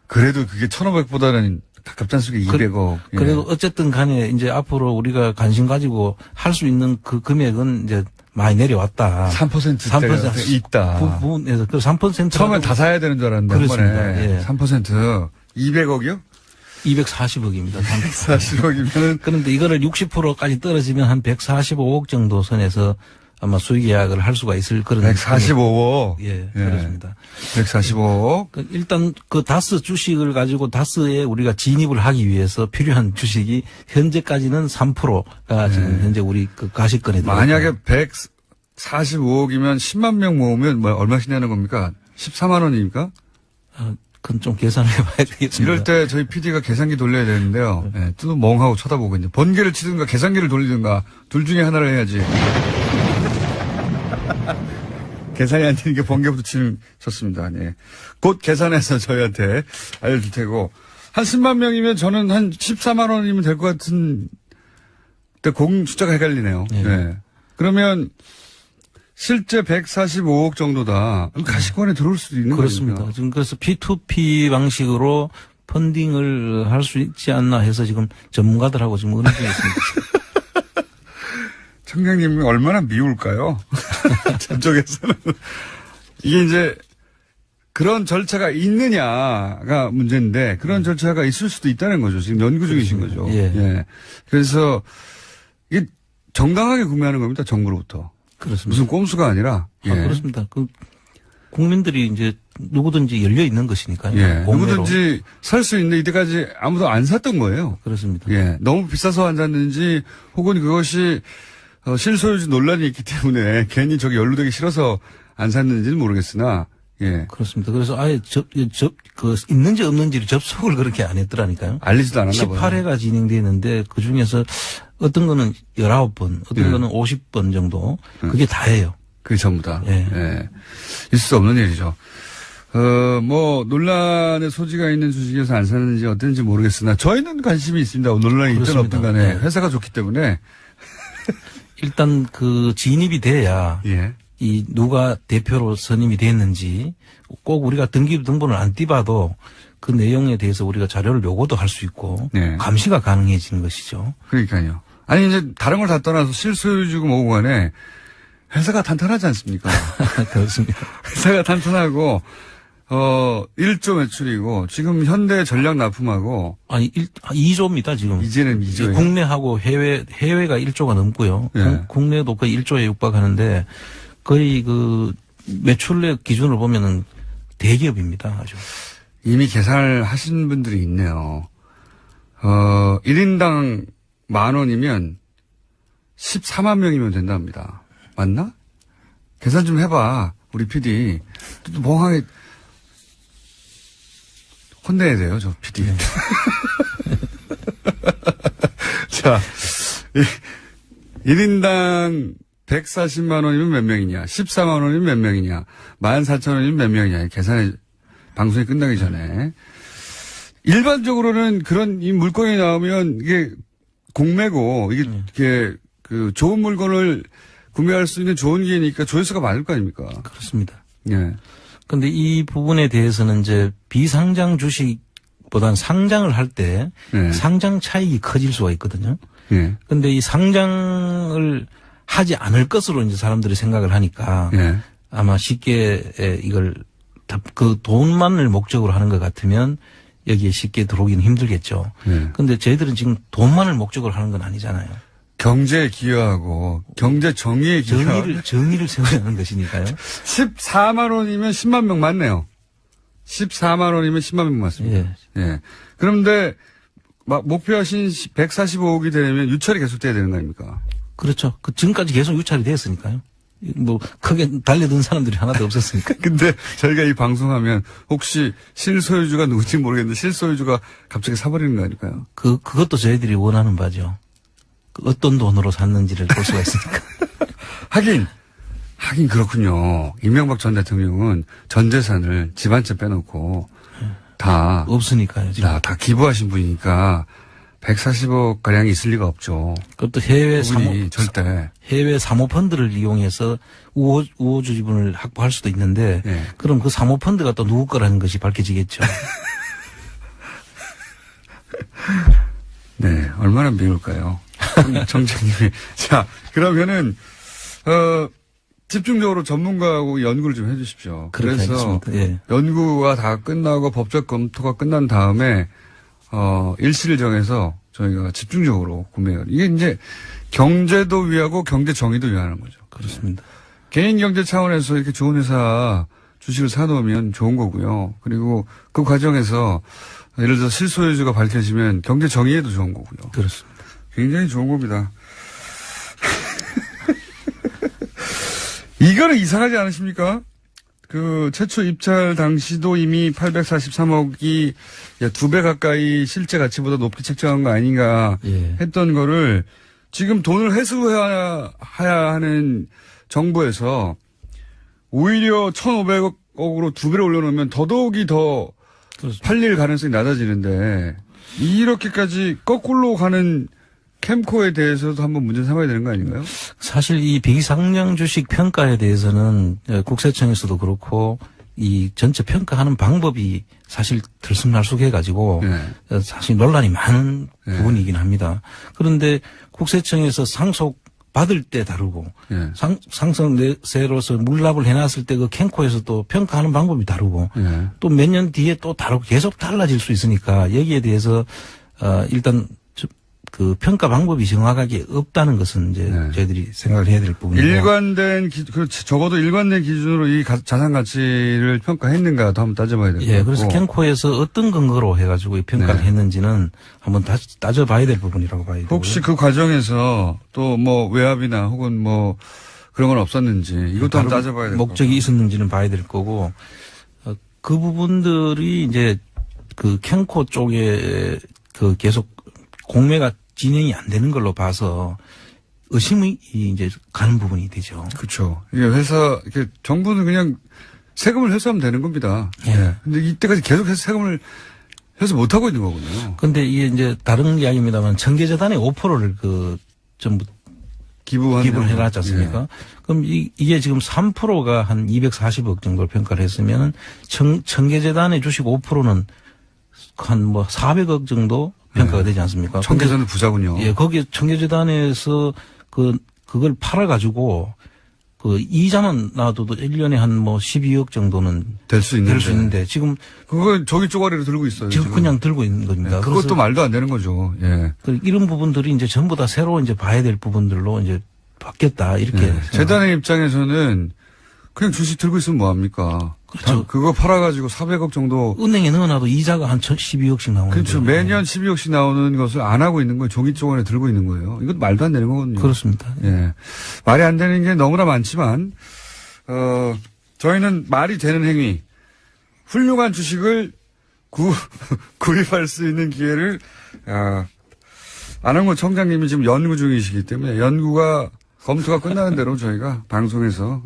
그래도 그게 1,500보다는 가깝지 않습니까? 200억. 예. 그래도 어쨌든 간에 이제 앞으로 우리가 관심 가지고 할 수 있는 그 금액은 이제 많이 내려왔다. 3%대가 있다. 부분에서 그 3% 처음엔 다 사야 되는 줄 알았는데. 그렇습니다. 예. 3%. 200억이요? 240억입니다. 240억이면은. 그런데 이거를 60%까지 떨어지면 한 145억 정도 선에서 아마 수익 계약을 할 수가 있을 그런. 145억. 예, 그렇습니다. 145억. 일단 그 다스 주식을 가지고 다스에 우리가 진입을 하기 위해서 필요한 주식이 현재까지는 3%가 지금 현재 우리 그 가시권에 만약에 145억이면 10만 명 모으면 뭐 얼마씩 내는 겁니까? 14만 원입니까? 그건 좀 계산을 해봐야 되겠습니다. 이럴 때 저희 PD가 계산기 돌려야 되는데요. 네, 또 멍하고 쳐다보고 있는데 번개를 치든가 계산기를 돌리든가 둘 중에 하나를 해야지. 계산이 안 되는 게 번개부터 쳤습니다. 네. 곧 계산해서 저희한테 알려줄 테고 한 10만 명이면 저는 한 14만 원이면 될 것 같은 공 숫자가 헷갈리네요. 네. 네. 그러면 실제 145억 정도다. 가시권에 들어올 수도 있는 그렇습니다. 거죠. 지금 그래서 P2P 방식으로 펀딩을 할 수 있지 않나 해서 지금 전문가들하고 지금 의논 중에 있습니다. 청장님이 얼마나 미울까요? 저쪽에서는. 이게 이제 그런 절차가 있느냐가 문제인데 그런 절차가 있을 수도 있다는 거죠. 지금 연구 중이신 거죠. 예. 예. 그래서 이게 정당하게 구매하는 겁니다. 정부로부터. 그렇습니다. 무슨 꼼수가 아니라. 예. 그렇습니다. 그 국민들이 이제 누구든지 열려 있는 것이니까요. 예. 공매로. 누구든지 살 수 있는데 이때까지 아무도 안 샀던 거예요. 그렇습니다. 예. 너무 비싸서 안 샀는지 혹은 그것이 실소유주 논란이 있기 때문에 괜히 저기 연루되기 싫어서 안 샀는지는 모르겠으나, 예. 그렇습니다. 그래서 아예 있는지 없는지를 접속을 그렇게 안 했더라니까요. 알리지도 않았나 봐요. 18회가 진행되는데 그 중에서 어떤 거는 19번, 어떤 거는 50번 정도. 그게 다예요. 그게 전부 다. 예. 예. 있을 수 없는 일이죠. 논란의 소지가 있는 주식에서 안 사는지 어떤지 모르겠으나 저희는 관심이 있습니다. 논란이 있든 없든 간에. 네. 회사가 좋기 때문에. 일단 그 진입이 돼야 예. 이 누가 대표로 선임이 됐는지 꼭 우리가 등본을 안 띄봐도 그 내용에 대해서 우리가 자료를 요구도 할 수 있고 네. 감시가 가능해지는 것이죠. 그러니까요. 아니 이제 다른 걸 다 떠나서 실소유주고 뭐고 간에 회사가 탄탄하지 않습니까? 그렇습니다. 회사가 탄탄하고 1조 매출이고 지금 현대 전략 납품하고 아니 2조입니다 지금. 이제는 2조예요. 국내하고 해외가 1조가 넘고요. 예. 국내도 거의 1조에 육박하는데 거의 그 매출액 기준으로 보면은 대기업입니다. 아주. 이미 계산을 하신 분들이 있네요. 1인당 10,000원이면 14만 명이면 된답니다. 맞나? 계산 좀 해봐. 우리 PD. 또 멍하게 혼내야 돼요, 저 PD. 네. 자, 1인당 140만 원이면 몇 명이냐? 14만 원이면 몇 명이냐? 14,000원이면 몇 명이냐? 계산에, 방송이 끝나기 전에. 일반적으로는 그런 이 물건이 나오면 이게 공매고, 이게 그 좋은 물건을 구매할 수 있는 좋은 기회니까 조회수가 많을 거 아닙니까? 그렇습니다. 예. 근데 이 부분에 대해서는 이제 비상장 주식보다는 상장을 할 때 네. 상장 차익이 커질 수가 있거든요. 예. 근데 이 상장을 하지 않을 것으로 이제 사람들이 생각을 하니까 예. 아마 쉽게 이걸 그 돈만을 목적으로 하는 것 같으면 여기에 쉽게 들어오기는 힘들겠죠. 예. 근데 저희들은 지금 돈만을 목적으로 하는 건 아니잖아요. 경제에 기여하고 경제 정의에 기여하고 정의를 세우는 것이니까요. 14만 원이면 10만 명 맞네요. 14만 원이면 10만 명 맞습니다. 예. 예. 그런데 막 목표하신 145억이 되려면 유찰이 계속돼야 되는 거 아닙니까? 그렇죠. 그 지금까지 계속 유찰이 됐으니까요. 뭐 크게 달려든 사람들이 하나도 없었으니까. 근데 저희가 이 방송하면 혹시 실소유주가 누군지 모르겠는데 실소유주가 갑자기 사버리는 거 아닐까요? 그것도 저희들이 원하는 바죠. 어떤 돈으로 샀는지를 볼 수가 있으니까. 하긴 그렇군요. 이명박 전 대통령은 전 재산을 집 한 채 빼놓고 다 없으니까요. 지금. 다 기부하신 분이니까 140억 가량이 있을 리가 없죠. 그것도 해외 절대 해외 사모펀드를 이용해서 우호주 지분을 확보할 수도 있는데 네. 그럼 그 사모펀드가 또 누구 거라는 것이 밝혀지겠죠. 네, 얼마나 미울까요? 정책님이. 자, 그러면은, 집중적으로 전문가하고 연구를 좀 해 주십시오. 그래서 예. 연구가 다 끝나고 법적 검토가 끝난 다음에, 일시를 정해서 저희가 집중적으로 구매를. 이게 이제 경제도 위하고 경제 정의도 위하는 거죠. 그렇습니다. 개인 경제 차원에서 이렇게 좋은 회사 주식을 사놓으면 좋은 거고요. 그리고 그 과정에서 예를 들어서 실소유주가 밝혀지면 경제 정의에도 좋은 거고요. 그렇습니다. 굉장히 좋은 겁니다. 이거는 이상하지 않으십니까? 그 최초 입찰 당시도 이미 843억이 2배 가까이 실제 가치보다 높게 책정한 거 아닌가 예. 했던 거를 지금 돈을 회수해야 하는 정부에서 오히려 1,500억으로 2배를 올려놓으면 더더욱이 더 그렇습니다. 팔릴 가능성이 낮아지는데 이렇게까지 거꾸로 가는 캠코에 대해서도 한번 문제 삼아야 되는 거 아닌가요? 사실 이 비상장 주식 평가에 대해서는 국세청에서도 그렇고 이 전체 평가하는 방법이 사실 들쑥날쑥해가지고 네. 사실 논란이 많은 네. 부분이긴 합니다. 그런데 국세청에서 상속 받을 때 다르고 네. 상속세로서 물납을 해놨을 때 그 캠코에서 또 평가하는 방법이 다르고 네. 또 몇 년 뒤에 또 다르고 계속 달라질 수 있으니까 여기에 대해서 일단 그 평가 방법이 정확하게 없다는 것은 이제 네. 저희들이 생각을 해야 될 부분이고. 일관된 적어도 일관된 기준으로 이 자산 가치를 평가했는가도 한번 따져봐야 될 것 같고. 예, 그래서 캠코에서 어떤 근거로 해가지고 이 평가를 네. 했는지는 한번 다시 따져봐야 될 부분이라고 봐야 되고. 혹시 그 과정에서 또 뭐 외압이나 혹은 뭐 그런 건 없었는지 이것도 한번 따져봐야 될 것 같고. 목적이 있었는지는 봐야 될 거고 그 부분들이 이제 그 캠코 쪽에 그 계속 공매가 진행이 안 되는 걸로 봐서 의심이 이제 가는 부분이 되죠. 그렇죠. 이게 이렇게 정부는 그냥 세금을 회수하면 되는 겁니다. 예. 근데 이때까지 계속해서 세금을 회수 못 하고 있는 거거든요. 근데 이게 이제 다른 이야기입니다만 청계재단의 5%를 그 전부 기부를 해놨지 않습니까? 예. 그럼 이게 지금 3%가 한 240억 정도를 평가를 했으면은 청계재단의 주식 5%는 한 뭐 400억 정도 평가가 되지 않습니까? 청계재단은 부자군요. 예, 거기에 청계재단에서 그걸 팔아가지고 그 이자만 놔둬도 1년에 한 뭐 12억 정도는 될 수 있는데 지금 그걸 저기 쪼가리로 들고 있어요. 지금 그냥 들고 있는 겁니다. 네, 그것도 말도 안 되는 거죠. 예. 이런 부분들이 이제 전부 다 새로 이제 봐야 될 부분들로 이제 바뀌었다 이렇게. 네. 재단의 입장에서는 그냥 주식 들고 있으면 뭐 합니까? 그렇죠. 그거 팔아가지고 400억 정도. 은행에 넣어놔도 이자가 한 12억씩 나오는 그렇죠. 거예요. 매년 12억씩 나오는 것을 안 하고 있는 거예요. 종이 쪼가리 들고 있는 거예요. 이것도 말도 안 되는 거거든요. 그렇습니다. 예. 말이 안 되는 게 너무나 많지만, 저희는 말이 되는 행위, 훌륭한 주식을 구입할 수 있는 기회를, 안홍구 청장님이 지금 연구 중이시기 때문에 검토가 끝나는 대로 저희가 방송에서,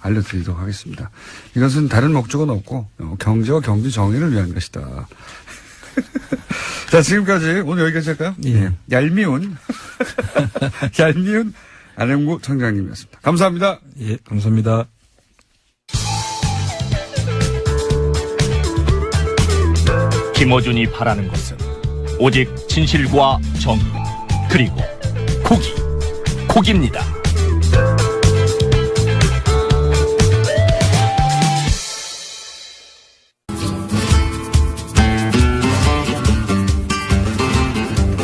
알려드리도록 하겠습니다. 이것은 다른 목적은 없고, 경제와 경제 정의를 위한 것이다. 자, 지금까지 오늘 여기까지 할까요? 예. 얄미운 안홍구 청장님이었습니다. 감사합니다. 예, 감사합니다. 김어준이 바라는 것은 오직 진실과 정의 그리고 국입니다.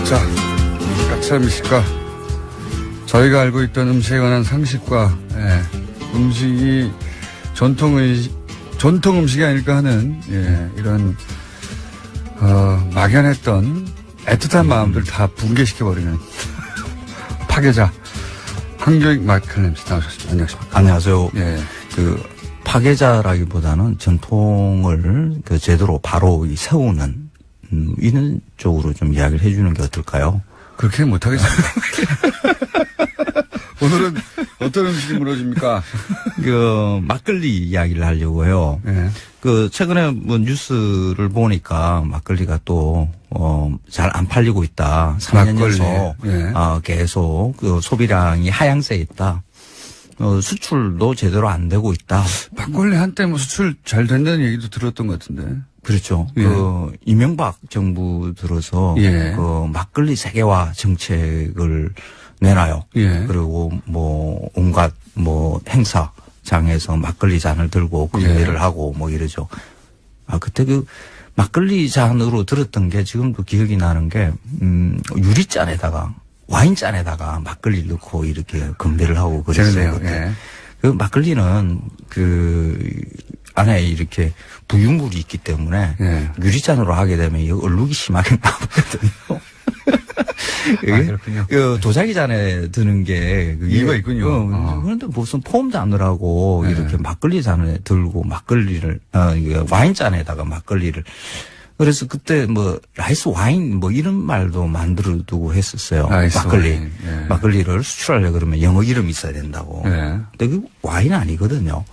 자, 까칠미식과 저희가 알고 있던 음식에 관한 상식과 음식이 전통 음식이 아닐까 하는 이런 막연했던 애틋한 마음들 다 붕괴시켜버리는 파괴자 황교익 마이클램스 나오셨습니다. 안녕하십니까? 안녕하세요. 예. 그 파괴자라기보다는 전통을 그 제대로 바로 세우는 이런 쪽으로 좀 이야기를 해주는 게 어떨까요? 그렇게 못하겠습니다. 오늘은 어떤 음식이 무너집니까? 그 막걸리 이야기를 하려고 해요. 네. 그 최근에 뭐 뉴스를 보니까 막걸리가 또 잘 안 팔리고 있다. 3년 연속 네. 계속 그 소비량이 하향세에 있다. 수출도 제대로 안 되고 있다. 막걸리 한때 뭐 수출 잘 된다는 얘기도 들었던 것 같은데. 그렇죠. 예. 그 이명박 정부 들어서 예. 그 막걸리 세계화 정책을 내놔요. 예. 그리고 뭐 온갖 뭐 행사장에서 막걸리 잔을 들고 경배를 예. 하고 뭐 이러죠. 아 그때 그 막걸리 잔으로 들었던 게 지금도 기억이 나는 게 유리잔에다가 와인잔에다가 막걸리를 넣고 이렇게 건배를 하고 그랬어요. 재밌네요. 예. 그 막걸리는 그 안에 이렇게 부유물이 있기 때문에 예. 유리잔으로 하게 되면 이 얼룩이 심하게 나거든요. 그렇군요. 그 도자기 잔에 드는 게 그게 이유가 있군요. 그런데 무슨 폼 잔으라고 네. 이렇게 막걸리 잔에 들고 막걸리를 와인 잔에다가 막걸리를 그래서 그때 뭐 라이스 와인 뭐 이런 말도 만들어 두고 했었어요. 라이스 막걸리. 와인. 예. 막걸리를 수출하려고 그러면 영어 이름이 있어야 된다고. 예. 근데 그 와인 아니거든요.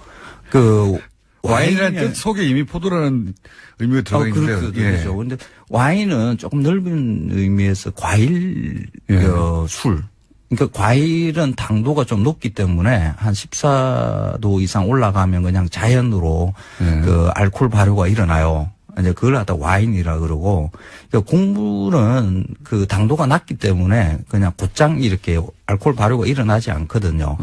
그 와인이라는 와인은- 뜻 속에 이미 포도라는 의미가 들어가 있는데요. 그렇죠. 근데 와인은 조금 넓은 의미에서 과일 예. 술. 그러니까 과일은 당도가 좀 높기 때문에 한 14도 이상 올라가면 그냥 자연으로 예. 그 알코올 발효가 일어나요. 이제 그걸 갖다 와인이라 그러고, 그러니까 공부는 그 당도가 낮기 때문에 그냥 곧장 이렇게 알코올 발효가 일어나지 않거든요.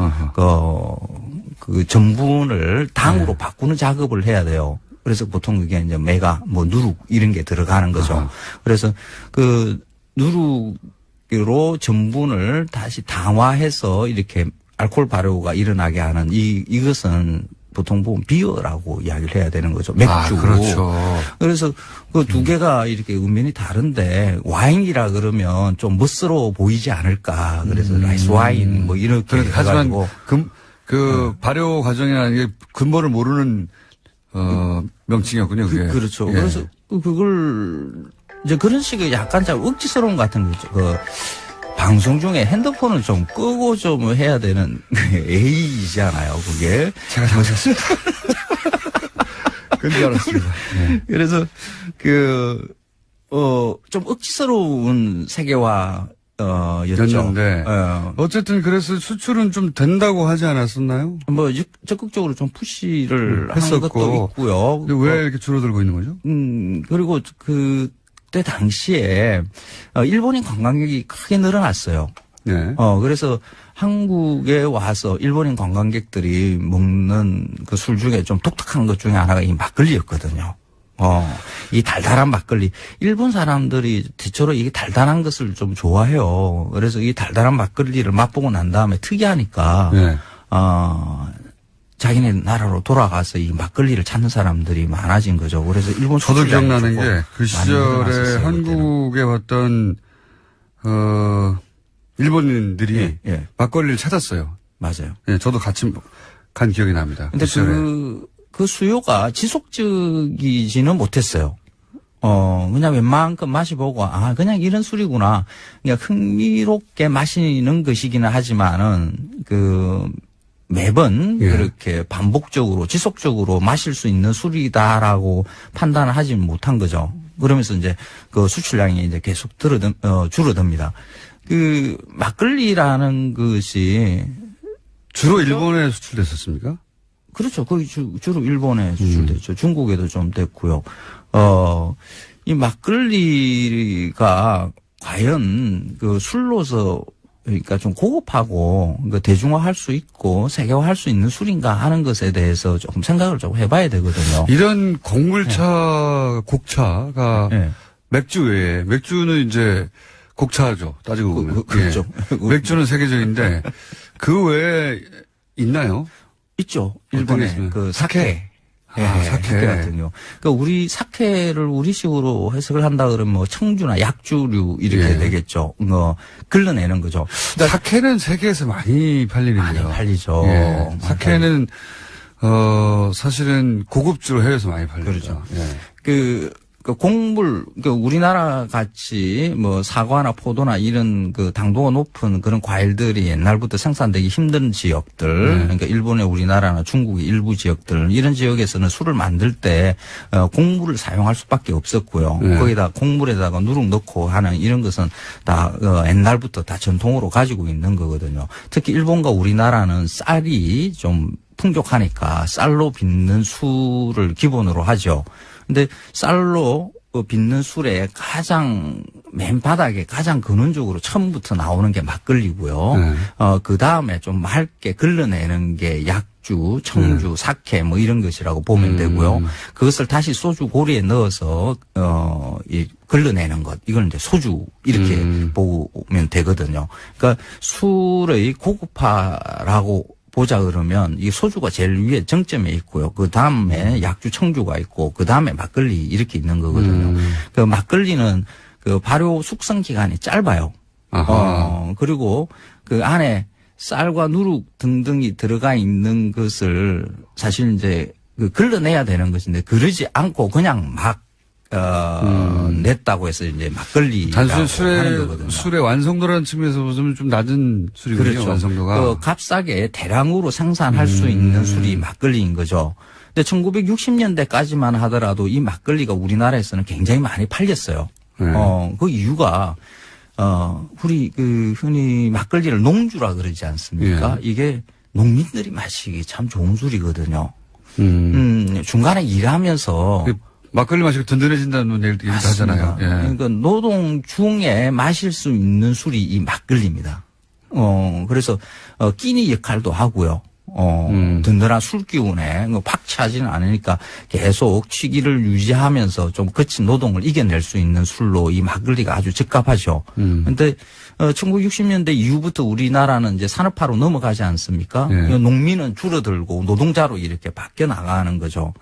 그 전분을 당으로 바꾸는 작업을 해야 돼요. 그래서 보통 그게 이제 메가, 뭐 누룩 이런 게 들어가는 거죠. 그래서 그 누룩으로 전분을 다시 당화해서 이렇게 알코올 발효가 일어나게 하는 이것은 보통 보면 비어라고 이야기를 해야 되는 거죠. 맥주. 아, 그렇죠. 그래서 그 두 개가 이렇게 의면이 다른데 와인이라 그러면 좀 멋스러워 보이지 않을까. 그래서 라이스 와인 뭐 이렇게 하지만 해가지고 그 발효 과정이라는 게 근본을 모르는 명칭이었군요. 그게. 그렇죠. 예. 그래서 그걸 이제 그런 식의 약간 좀 억지스러운 것 같은 거죠. 그 방송 중에 핸드폰을 좀 끄고 좀 해야 되는 A이잖아요. 그게. 제가 잘못했습니다. 끈줄 알았습니다. 네. 그래서 좀 억지스러운 세계화 였죠. 였는데 어쨌든 그래서 수출은 좀 된다고 하지 않았었나요? 뭐 적극적으로 좀 푸시를 한 했었고. 것도 있고요. 왜 이렇게 줄어들고 있는 거죠? 그리고 그때 당시에 일본인 관광객이 크게 늘어났어요. 네. 그래서 한국에 와서 일본인 관광객들이 먹는 그 술 중에 좀 독특한 것 중에 하나가 이 막걸리였거든요. 이 달달한 막걸리. 일본 사람들이 대체로 이게 달달한 것을 좀 좋아해요. 그래서 이 달달한 막걸리를 맛보고 난 다음에 특이하니까, 네. 자기네 나라로 돌아가서 이 막걸리를 찾는 사람들이 많아진 거죠. 그래서 일본 저도 수출량이 기억나는 조금 게 그 많이 시절에 늘어났었어요, 한국에 왔던 일본인들이 예. 막걸리를 찾았어요. 맞아요. 예, 저도 같이 간 기억이 납니다. 근데 시절에. 그 수요가 지속적이지는 못했어요. 그냥 웬만큼 마셔보고, 그냥 이런 술이구나. 그냥 흥미롭게 마시는 것이기는 하지만은, 매번 예. 그렇게 반복적으로, 지속적으로 마실 수 있는 술이다라고 판단을 하지 못한 거죠. 그러면서 이제 그 수출량이 이제 계속 줄어듭니다. 막걸리라는 것이 주로 일본에 수출됐었습니까? 그렇죠. 거기 주로 일본에 수출됐죠. 중국에도 좀 됐고요. 이 막걸리가 과연 그 술로서 그러니까 좀 고급하고 대중화할 수 있고 세계화할 수 있는 술인가 하는 것에 대해서 조금 생각을 좀 해봐야 되거든요. 이런 곡물차, 곡차가 맥주 외에 맥주는 이제 곡차죠. 따지고 보면. 그렇죠. 예. 맥주는 세계적인데 그 외에 있나요? 있죠. 어떤 게 일본에 있어요? 그 사케. 사케 같은 경우. 그러니까 우리 사케를 우리식으로 해석을 한다 그러면 뭐 청주나 약주류 이렇게 되겠죠. 걸러내는 거죠. 그러니까 사케는 세계에서 많이 팔리는데요. 많이 팔리죠. 예. 사케는 사실은 고급주로 해외에서 많이 팔리죠. 그렇죠. 예. 곡물, 우리나라 같이 뭐 사과나 포도나 이런 당도가 높은 그런 과일들이 옛날부터 생산되기 힘든 지역들, 그러니까 일본의 우리나라나 중국의 일부 지역들, 이런 지역에서는 술을 만들 때, 곡물을 사용할 수밖에 없었고요. 거기다 곡물에다가 누룩 넣고 하는 이런 것은 다, 옛날부터 다 전통으로 가지고 있는 거거든요. 특히 일본과 우리나라는 쌀이 좀 풍족하니까 쌀로 빚는 술을 기본으로 하죠. 근데 쌀로 빚는 술에 가장 맨 바닥에 가장 근원적으로 처음부터 나오는 게 막걸리고요. 그 다음에 좀 맑게 걸러내는 게 약주, 청주, 사케 뭐 이런 것이라고 보면 되고요. 그것을 다시 소주 고리에 넣어서 이 걸러내는 것, 이걸 이제 소주 이렇게 보면 되거든요. 그러니까 술의 고급화라고 보자 그러면 이 소주가 제일 위에 정점에 있고요. 그 다음에 약주, 청주가 있고 그 다음에 막걸리 이렇게 있는 거거든요. 그 막걸리는 그 발효 숙성 기간이 짧아요. 그리고 그 안에 쌀과 누룩 등등이 들어가 있는 것을 사실 이제 그 걸러내야 되는 것인데 그러지 않고 그냥 막 냈다고 해서 이제 막걸리라고 단순히 하는 거거든요. 술의 완성도라는 측면에서 보면 좀 낮은 술이군요. 그렇죠. 완성도가. 값싸게 대량으로 생산할 수 있는 술이 막걸리인 거죠. 근데 1960년대까지만 하더라도 이 막걸리가 우리나라에서는 굉장히 많이 팔렸어요. 그 이유가 우리 흔히 막걸리를 농주라 그러지 않습니까? 이게 농민들이 마시기 참 좋은 술이거든요. 중간에 일하면서 막걸리 마시고 든든해진다는 얘기도 하잖아요. 예. 그러니까 노동 중에 마실 수 있는 술이 이 막걸리입니다. 그래서 끼니 역할도 하고요. 든든한 술 기운에 팍 차지는 않으니까 계속 취기를 유지하면서 좀 거친 노동을 이겨낼 수 있는 술로 이 막걸리가 아주 적합하죠. 근데 1960년대 이후부터 우리나라는 이제 산업화로 넘어가지 않습니까? 농민은 줄어들고 노동자로 이렇게 바뀌어 나가는 거죠.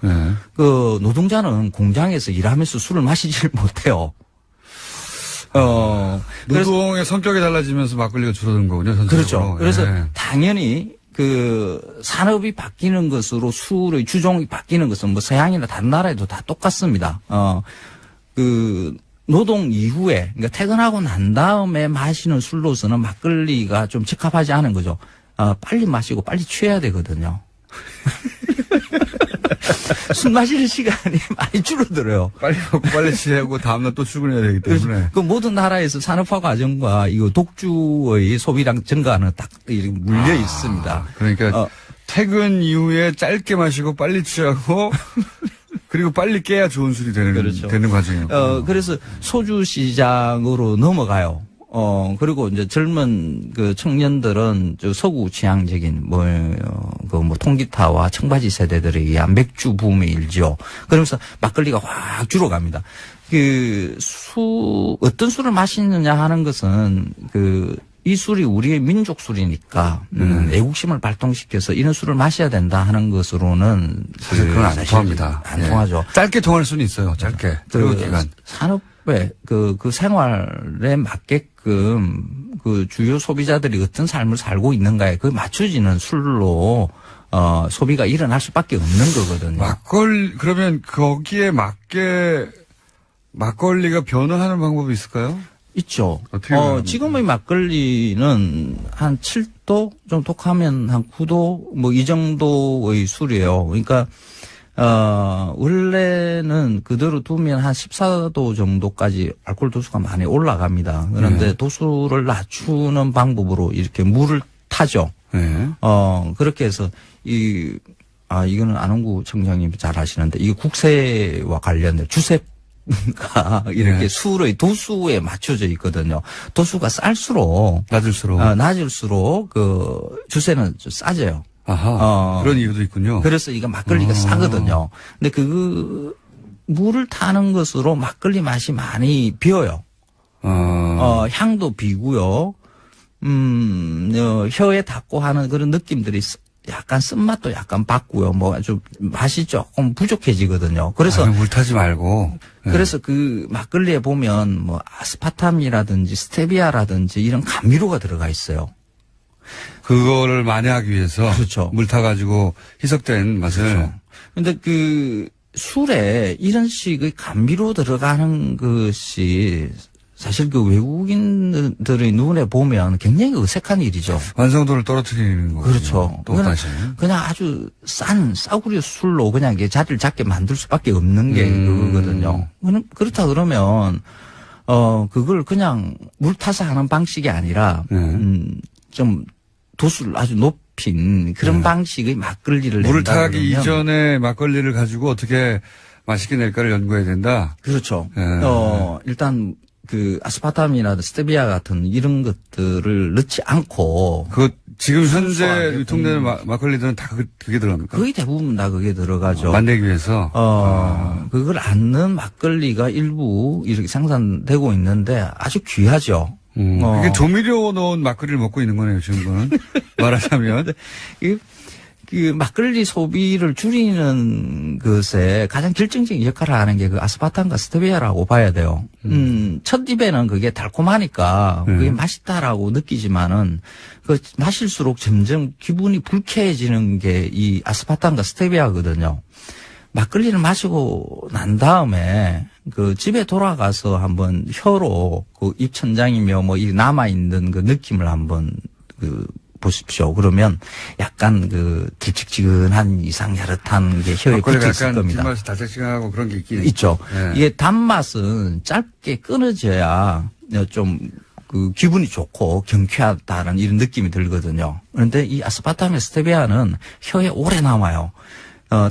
그 노동자는 공장에서 일하면서 술을 마시질 못해요. 노동의 성격이 달라지면서 막걸리가 줄어든 거군요. 전체적으로. 그렇죠. 그래서 당연히 그 산업이 바뀌는 것으로 술의 주종이 바뀌는 것은 뭐 서양이나 다른 나라에도 다 똑같습니다. 그 노동 이후에 그러니까 퇴근하고 난 다음에 마시는 술로서는 막걸리가 좀 적합하지 않은 거죠. 빨리 마시고 빨리 취해야 되거든요. 술 마시는 시간이 많이 줄어들어요. 빨리 먹고 빨리 취하고 다음날 또 출근해야 되기 때문에. 그 모든 나라에서 산업화 과정과 이거 독주의 소비량 증가는 딱 물려 있습니다. 그러니까 퇴근 이후에 짧게 마시고 빨리 취하고 그리고 빨리 깨야 좋은 술이 되는 과정이에요. 그래서 소주 시장으로 넘어가요. 그리고 이제 젊은 그 청년들은 저 서구 취향적인 뭐 통기타와 청바지 세대들에 의한 맥주 붐이 일죠. 그러면서 막걸리가 확 줄어갑니다. 어떤 술을 마시느냐 하는 것은 이 술이 우리의 민족 술이니까 애국심을 발동시켜서 이런 술을 마셔야 된다 하는 것으로는 사실 그건 안 통합니다. 안 통하죠. 짧게 통할 수는 있어요. 짧게. 그 기간. 산업의 그 생활에 맞게끔 그 주요 소비자들이 어떤 삶을 살고 있는가에 그 맞춰지는 술로 소비가 일어날 수밖에 없는 거거든요. 그러면 거기에 맞게 막걸리가 변화하는 방법이 있을까요? 있죠. 지금의 막걸리는 한 7도 좀 독하면 한 9도 뭐 이 정도의 술이에요. 그러니까 원래는 그대로 두면 한 14도 정도까지 알코올 도수가 많이 올라갑니다. 그런데 도수를 낮추는 방법으로 이렇게 물을 타죠. 그렇게 해서 이거는 안홍구 청장님이 잘 아시는데 이게 국세와 관련된 주세가 이렇게 술의 도수에 맞춰져 있거든요. 도수가 낮을수록 그 주세는 좀 싸져요. 그런 이유도 있군요. 그래서 이거 막걸리가 싸거든요. 근데 물을 타는 것으로 막걸리 맛이 많이 비어요. 향도 비고요. 혀에 닿고 하는 그런 느낌들이 약간 쓴맛도 약간 받고요. 뭐 아주 맛이 조금 부족해지거든요. 그래서 물 타지 말고. 그래서 그 막걸리에 보면 뭐 아스파탐이라든지 스테비아라든지 이런 감미료가 들어가 있어요. 그거를 만회하기 위해서. 그렇죠. 물 타가지고 희석된 맛을. 그렇죠. 근데 술에 이런 식의 감미료 들어가는 것이 사실 외국인들의 눈에 보면 굉장히 어색한 일이죠. 완성도를 떨어뜨리는 거죠. 그렇죠. 그냥 아주 싸구려 술로 그냥 자리를 잡게 만들 수밖에 없는 게 그거거든요. 그렇다 그러면, 그걸 그냥 물 타서 하는 방식이 아니라, 좀 도수를 아주 높인 그런 방식의 막걸리를 물을 타기 이전에 막걸리를 가지고 어떻게 맛있게 낼까를 연구해야 된다. 그렇죠. 예. 일단 그 아스파탐이나 스테비아 같은 이런 것들을 넣지 않고 그 지금 현재 순수하게 유통되는 막걸리들은 다 그게 들어갑니까? 거의 대부분 다 그게 들어가죠. 만들기 위해서. 그걸 안 넣은 막걸리가 일부 이렇게 생산되고 있는데 아주 귀하죠. 그게 조미료 넣은 막걸리를 먹고 있는 거네요, 지금은. 말하자면. 그 막걸리 소비를 줄이는 것에 가장 결정적인 역할을 하는 게 그 아스파탐과 스테비아라고 봐야 돼요. 첫 입에는 그게 달콤하니까 그게 맛있다라고 느끼지만은 그 마실수록 점점 기분이 불쾌해지는 게 이 아스파탐과 스테비아거든요. 막걸리를 마시고 난 다음에 그 집에 돌아가서 한번 혀로 그 입천장이며 뭐 이 남아있는 그 느낌을 한번 보십시오. 그러면 약간 그 길쭉지근한 이상야릇한 게 혀에 붙어 있을 겁니다. 뒷맛이 달짝지근하고 그런 게 있긴 있죠. 네. 이게 단맛은 짧게 끊어져야 좀 그 기분이 좋고 경쾌하다는 이런 느낌이 들거든요. 그런데 이 아스파탐의 스테비아는 혀에 오래 남아요.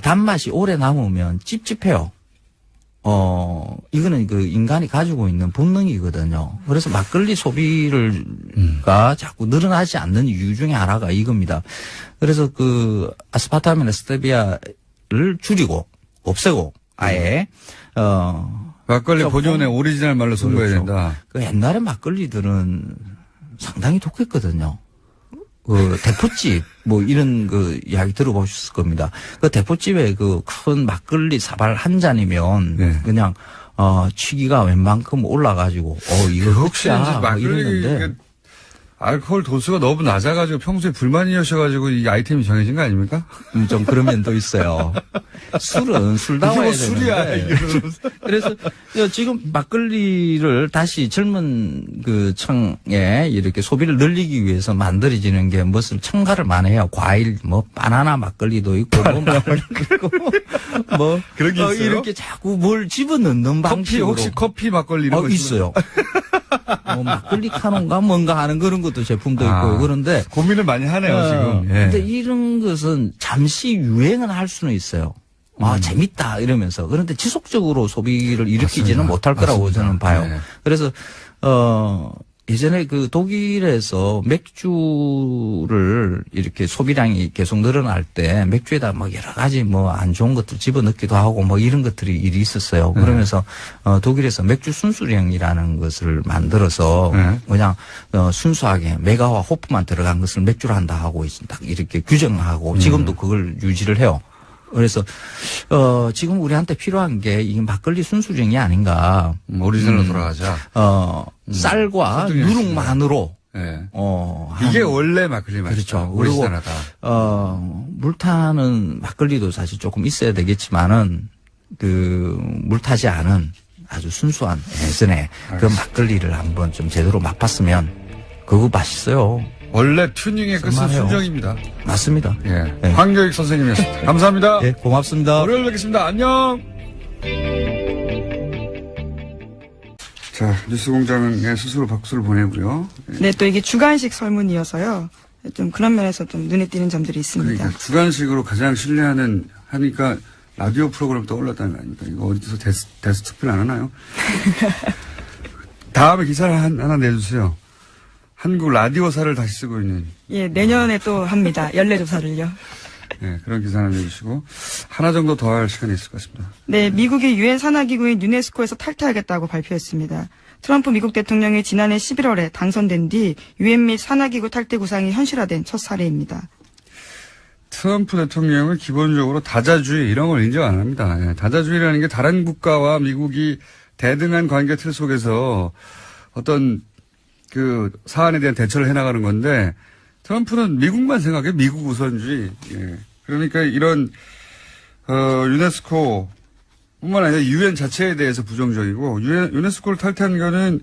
단맛이 오래 남으면 찝찝해요. 이거는 그 인간이 가지고 있는 본능이거든요. 그래서 막걸리 소비가 자꾸 늘어나지 않는 이유 중에 하나가 이겁니다. 그래서 그 아스파탐이나 스테비아를 줄이고 없애고 아예 막걸리 본연의 오리지널 말로 선보여야 그렇죠. 된다. 그 옛날에 막걸리들은 상당히 독했거든요. 그 대포집 뭐 이런 그 이야기 들어보셨을 겁니다. 그 대포집에 그 큰 막걸리 사발 한 잔이면 네. 그냥 취기가 웬만큼 올라가지고 이거 혹시 이제 뭐 막걸리 이러는데 알코올 도수가 너무 낮아가지고 평소에 불만이셔가지고 이 아이템이 정해진 거 아닙니까? 좀 그런 면도 있어요. 술은 술다워야 이게 뭐 술이야, 되는데. 그래서 지금 막걸리를 다시 젊은 그 청에 이렇게 소비를 늘리기 위해서 만들어지는 게 무슨 첨가를 많이 해요. 과일, 뭐 바나나 막걸리도 있고, 뭐 막걸리도 있고, 뭐 그런 게 있어요? 이렇게 자꾸 뭘 집어넣는 방식으로. 혹시 커피 막걸리 이런 거 있어요. 막걸리 카논가 뭔가 하는 그런 것도 제품도 있고 그런데 고민을 많이 하네요 지금. 예. 근데 이런 것은 잠시 유행은 할 수는 있어요. 재밌다 이러면서 그런데 지속적으로 소비를 일으키지는 못할 거라고 저는 봐요. 네. 그래서 예전에 그 독일에서 맥주를 이렇게 소비량이 계속 늘어날 때 맥주에다 뭐 여러 가지 뭐 안 좋은 것들 집어넣기도 하고 뭐 이런 것들이 일이 있었어요. 그러면서 독일에서 맥주 순수령이라는 것을 만들어서 그냥 순수하게 메가와 호프만 들어간 것을 맥주로 한다 하고 딱 이렇게 규정하고 지금도 그걸 유지를 해요. 그래서 지금 우리한테 필요한 게 이 막걸리 순수령이 아닌가. 오리지널로 돌아가자. 쌀과 누룩만으로. 네. 이게 원래 막걸리 맛이죠. 그렇죠. 오리지널하다. 물타는 막걸리도 사실 조금 있어야 되겠지만은 그 물타지 않은 아주 순수한 예전에 그 막걸리를 한번 좀 제대로 맛봤으면 그거 맛있어요. 원래 튜닝의 끝은 정말요. 순정입니다. 맞습니다. 예. 네. 황교익 선생님이었습니다. 감사합니다. 예, 고맙습니다. 월요일 뵙겠습니다. 안녕. 자, 뉴스공장에 스스로 박수를 보내고요. 네, 또 이게 주간식 설문이어서요. 좀 그런 면에서 좀 눈에 띄는 점들이 있습니다. 그러니까 주간식으로 가장 신뢰하는 하니까 라디오 프로그램 떠올랐다는 거 아닙니까? 이거 어디서 데스투표를 안 하나요? 다음에 기사를 하나 내주세요. 한국 라디오사를 다시 쓰고 있는. 예, 내년에 또 합니다. 연례조사를요. 네, 그런 기사 하나 내주시고 하나 정도 더 할 시간이 있을 것 같습니다. 네, 미국이 유엔 산하기구인 유네스코에서 탈퇴하겠다고 발표했습니다. 트럼프 미국 대통령이 지난해 11월에 당선된 뒤 유엔 및 산하기구 탈퇴 구상이 현실화된 첫 사례입니다. 트럼프 대통령은 기본적으로 다자주의 이런 걸 인정 안 합니다. 예, 다자주의라는 게 다른 국가와 미국이 대등한 관계 틀 속에서 어떤 그 사안에 대한 대처를 해나가는 건데 트럼프는 미국만 생각해. 미국 우선주의. 예. 그러니까 이런 유네스코 뿐만 아니라 유엔 자체에 대해서 부정적이고 유네스코를 탈퇴한 거는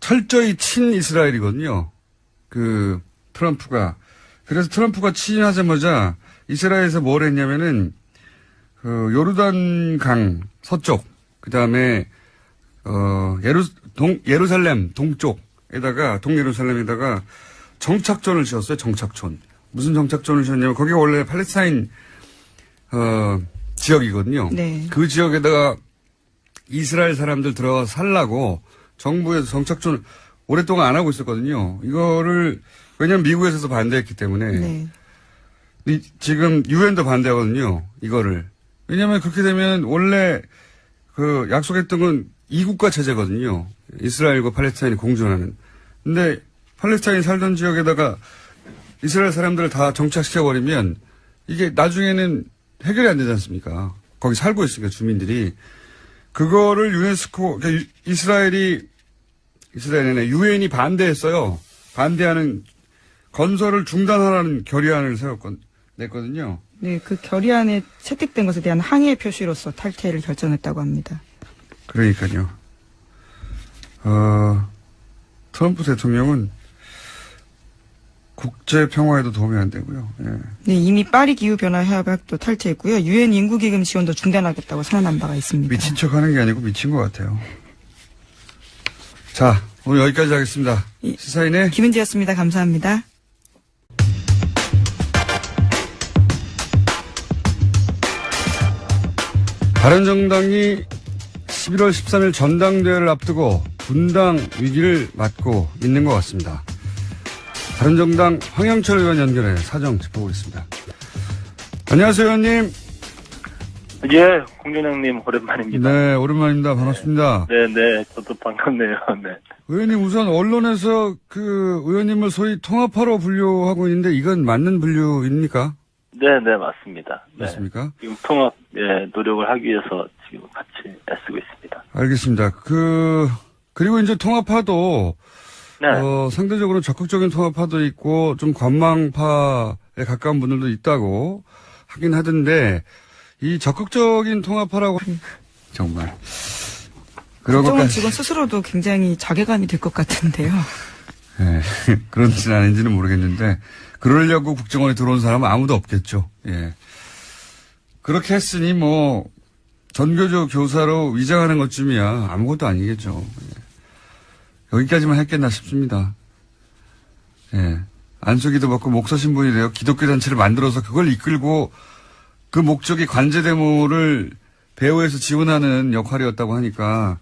철저히 친이스라엘이거든요. 그 트럼프가. 그래서 트럼프가 취임하자마자 이스라엘에서 뭘 했냐면은 요르단 서쪽 그다음에 예루살렘 동쪽에다가 동예루살렘에다가 정착촌을 지었어요. 정착촌. 무슨 정착촌을 지었냐면 거기 원래 팔레스타인 지역이거든요. 네. 그 지역에다가 이스라엘 사람들 들어가 살라고 정부에서 정착촌을 오랫동안 안 하고 있었거든요. 이거를 왜냐하면 미국에서도 반대했기 때문에 네. 지금 유엔도 반대하거든요. 이거를 왜냐하면 그렇게 되면 원래 그 약속했던 건 이국가 체제거든요. 이스라엘과 팔레스타인이 공존하는. 근데 팔레스타인이 살던 지역에다가 이스라엘 사람들을 다 정착시켜버리면 이게 나중에는 해결이 안 되지 않습니까? 거기 살고 있으니까 주민들이. 그거를 유네스코, 그러니까 이스라엘에 유엔이 반대했어요. 반대하는 건설을 중단하라는 결의안을 냈거든요. 네, 그 결의안에 채택된 것에 대한 항의의 표시로서 탈퇴를 결정했다고 합니다. 그러니까요. 트럼프 대통령은 국제 평화에도 도움이 안 되고요. 예. 네, 이미 파리 기후 변화 협약도 탈퇴했고요. 유엔 인구기금 지원도 중단하겠다고 선언한 바가 있습니다. 미친 척하는 게 아니고 미친 것 같아요. 자, 오늘 여기까지 하겠습니다. 시사인의 김은지였습니다. 감사합니다. 바른정당이 11월 13일 전당대회를 앞두고 분당 위기를 맞고 있는 것 같습니다. 바른정당 황영철 의원 연결해 사정 짚어보겠습니다. 안녕하세요, 의원님. 예, 공준영님 오랜만입니다. 네, 오랜만입니다. 반갑습니다. 네, 저도 반갑네요. 네. 의원님 우선 언론에서 그 의원님을 소위 통합파로 분류하고 있는데 이건 맞는 분류입니까? 네, 맞습니다. 네. 맞습니까? 지금 통합 노력을 하기 위해서 지금 같이 애쓰고 있습니다. 알겠습니다. 그리고 이제 통합파도 네. 상대적으로 적극적인 통합파도 있고 좀 관망파에 가까운 분들도 있다고 하긴 하던데 이 적극적인 통합파라고 정말 그런 국정원 직원 스스로도 굉장히 자괴감이 들 것 같은데요. 네, 그런지는 아닌지는 모르겠는데 그러려고 국정원에 들어온 사람은 아무도 없겠죠. 예. 그렇게 했으니 뭐 전교조 교사로 위장하는 것쯤이야 아무것도 아니겠죠. 예. 여기까지만 했겠나 싶습니다. 예. 안수기도 받고 목사 신분이 되어 기독교 단체를 만들어서 그걸 이끌고 그 목적이 관제대모를 배후에서 지원하는 역할이었다고 하니까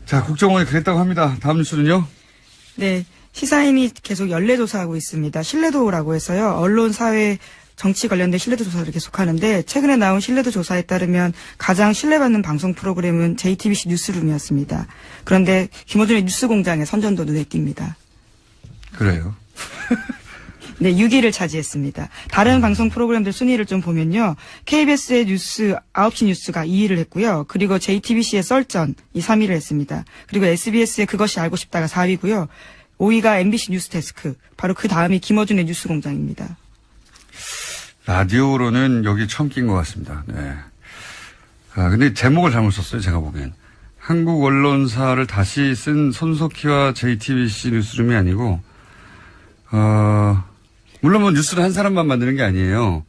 자, 국정원이 그랬다고 합니다. 다음 뉴스는요? 네. 시사인이 계속 연례조사하고 있습니다. 신뢰도라고 해서요. 언론, 사회, 정치 관련된 신뢰도 조사를 계속하는데 최근에 나온 신뢰도 조사에 따르면 가장 신뢰받는 방송 프로그램은 JTBC 뉴스룸이었습니다. 그런데 김어준의 뉴스공장의 선전도 눈에 띕니다. 그래요. 네, 6위를 차지했습니다. 다른 방송 프로그램들 순위를 좀 보면요. KBS의 뉴스 9시 뉴스가 2위를 했고요. 그리고 JTBC의 썰전이 3위를 했습니다. 그리고 SBS의 그것이 알고 싶다가 4위고요. 5위가 MBC 뉴스데스크. 바로 그 다음이 김어준의 뉴스공장입니다. 라디오로는 여기 처음 낀 것 같습니다. 네. 근데 제목을 잘못 썼어요. 제가 보기엔. 한국 언론사를 다시 쓴 손석희와 JTBC 뉴스룸이 아니고 물론 뭐 뉴스를 한 사람만 만드는 게 아니에요.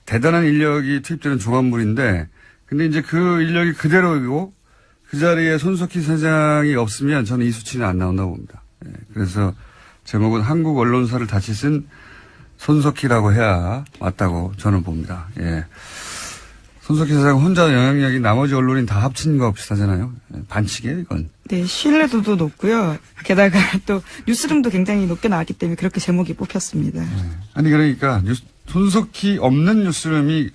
대단한 인력이 투입되는 종합물인데, 근데 이제 그 인력이 그대로이고, 그 자리에 손석희 사장이 없으면 저는 이 수치는 안 나온다고 봅니다. 예, 그래서 제목은 한국 언론사를 다시 쓴 손석희라고 해야 맞다고 저는 봅니다. 예. 손석희 사장 혼자 영향력이 나머지 언론인 다 합친 거 비슷하잖아요. 반칙이에요, 이건. 네, 신뢰도도 높고요. 게다가 또 뉴스룸도 굉장히 높게 나왔기 때문에 그렇게 제목이 뽑혔습니다. 아니 그러니까 손석희 없는 뉴스룸이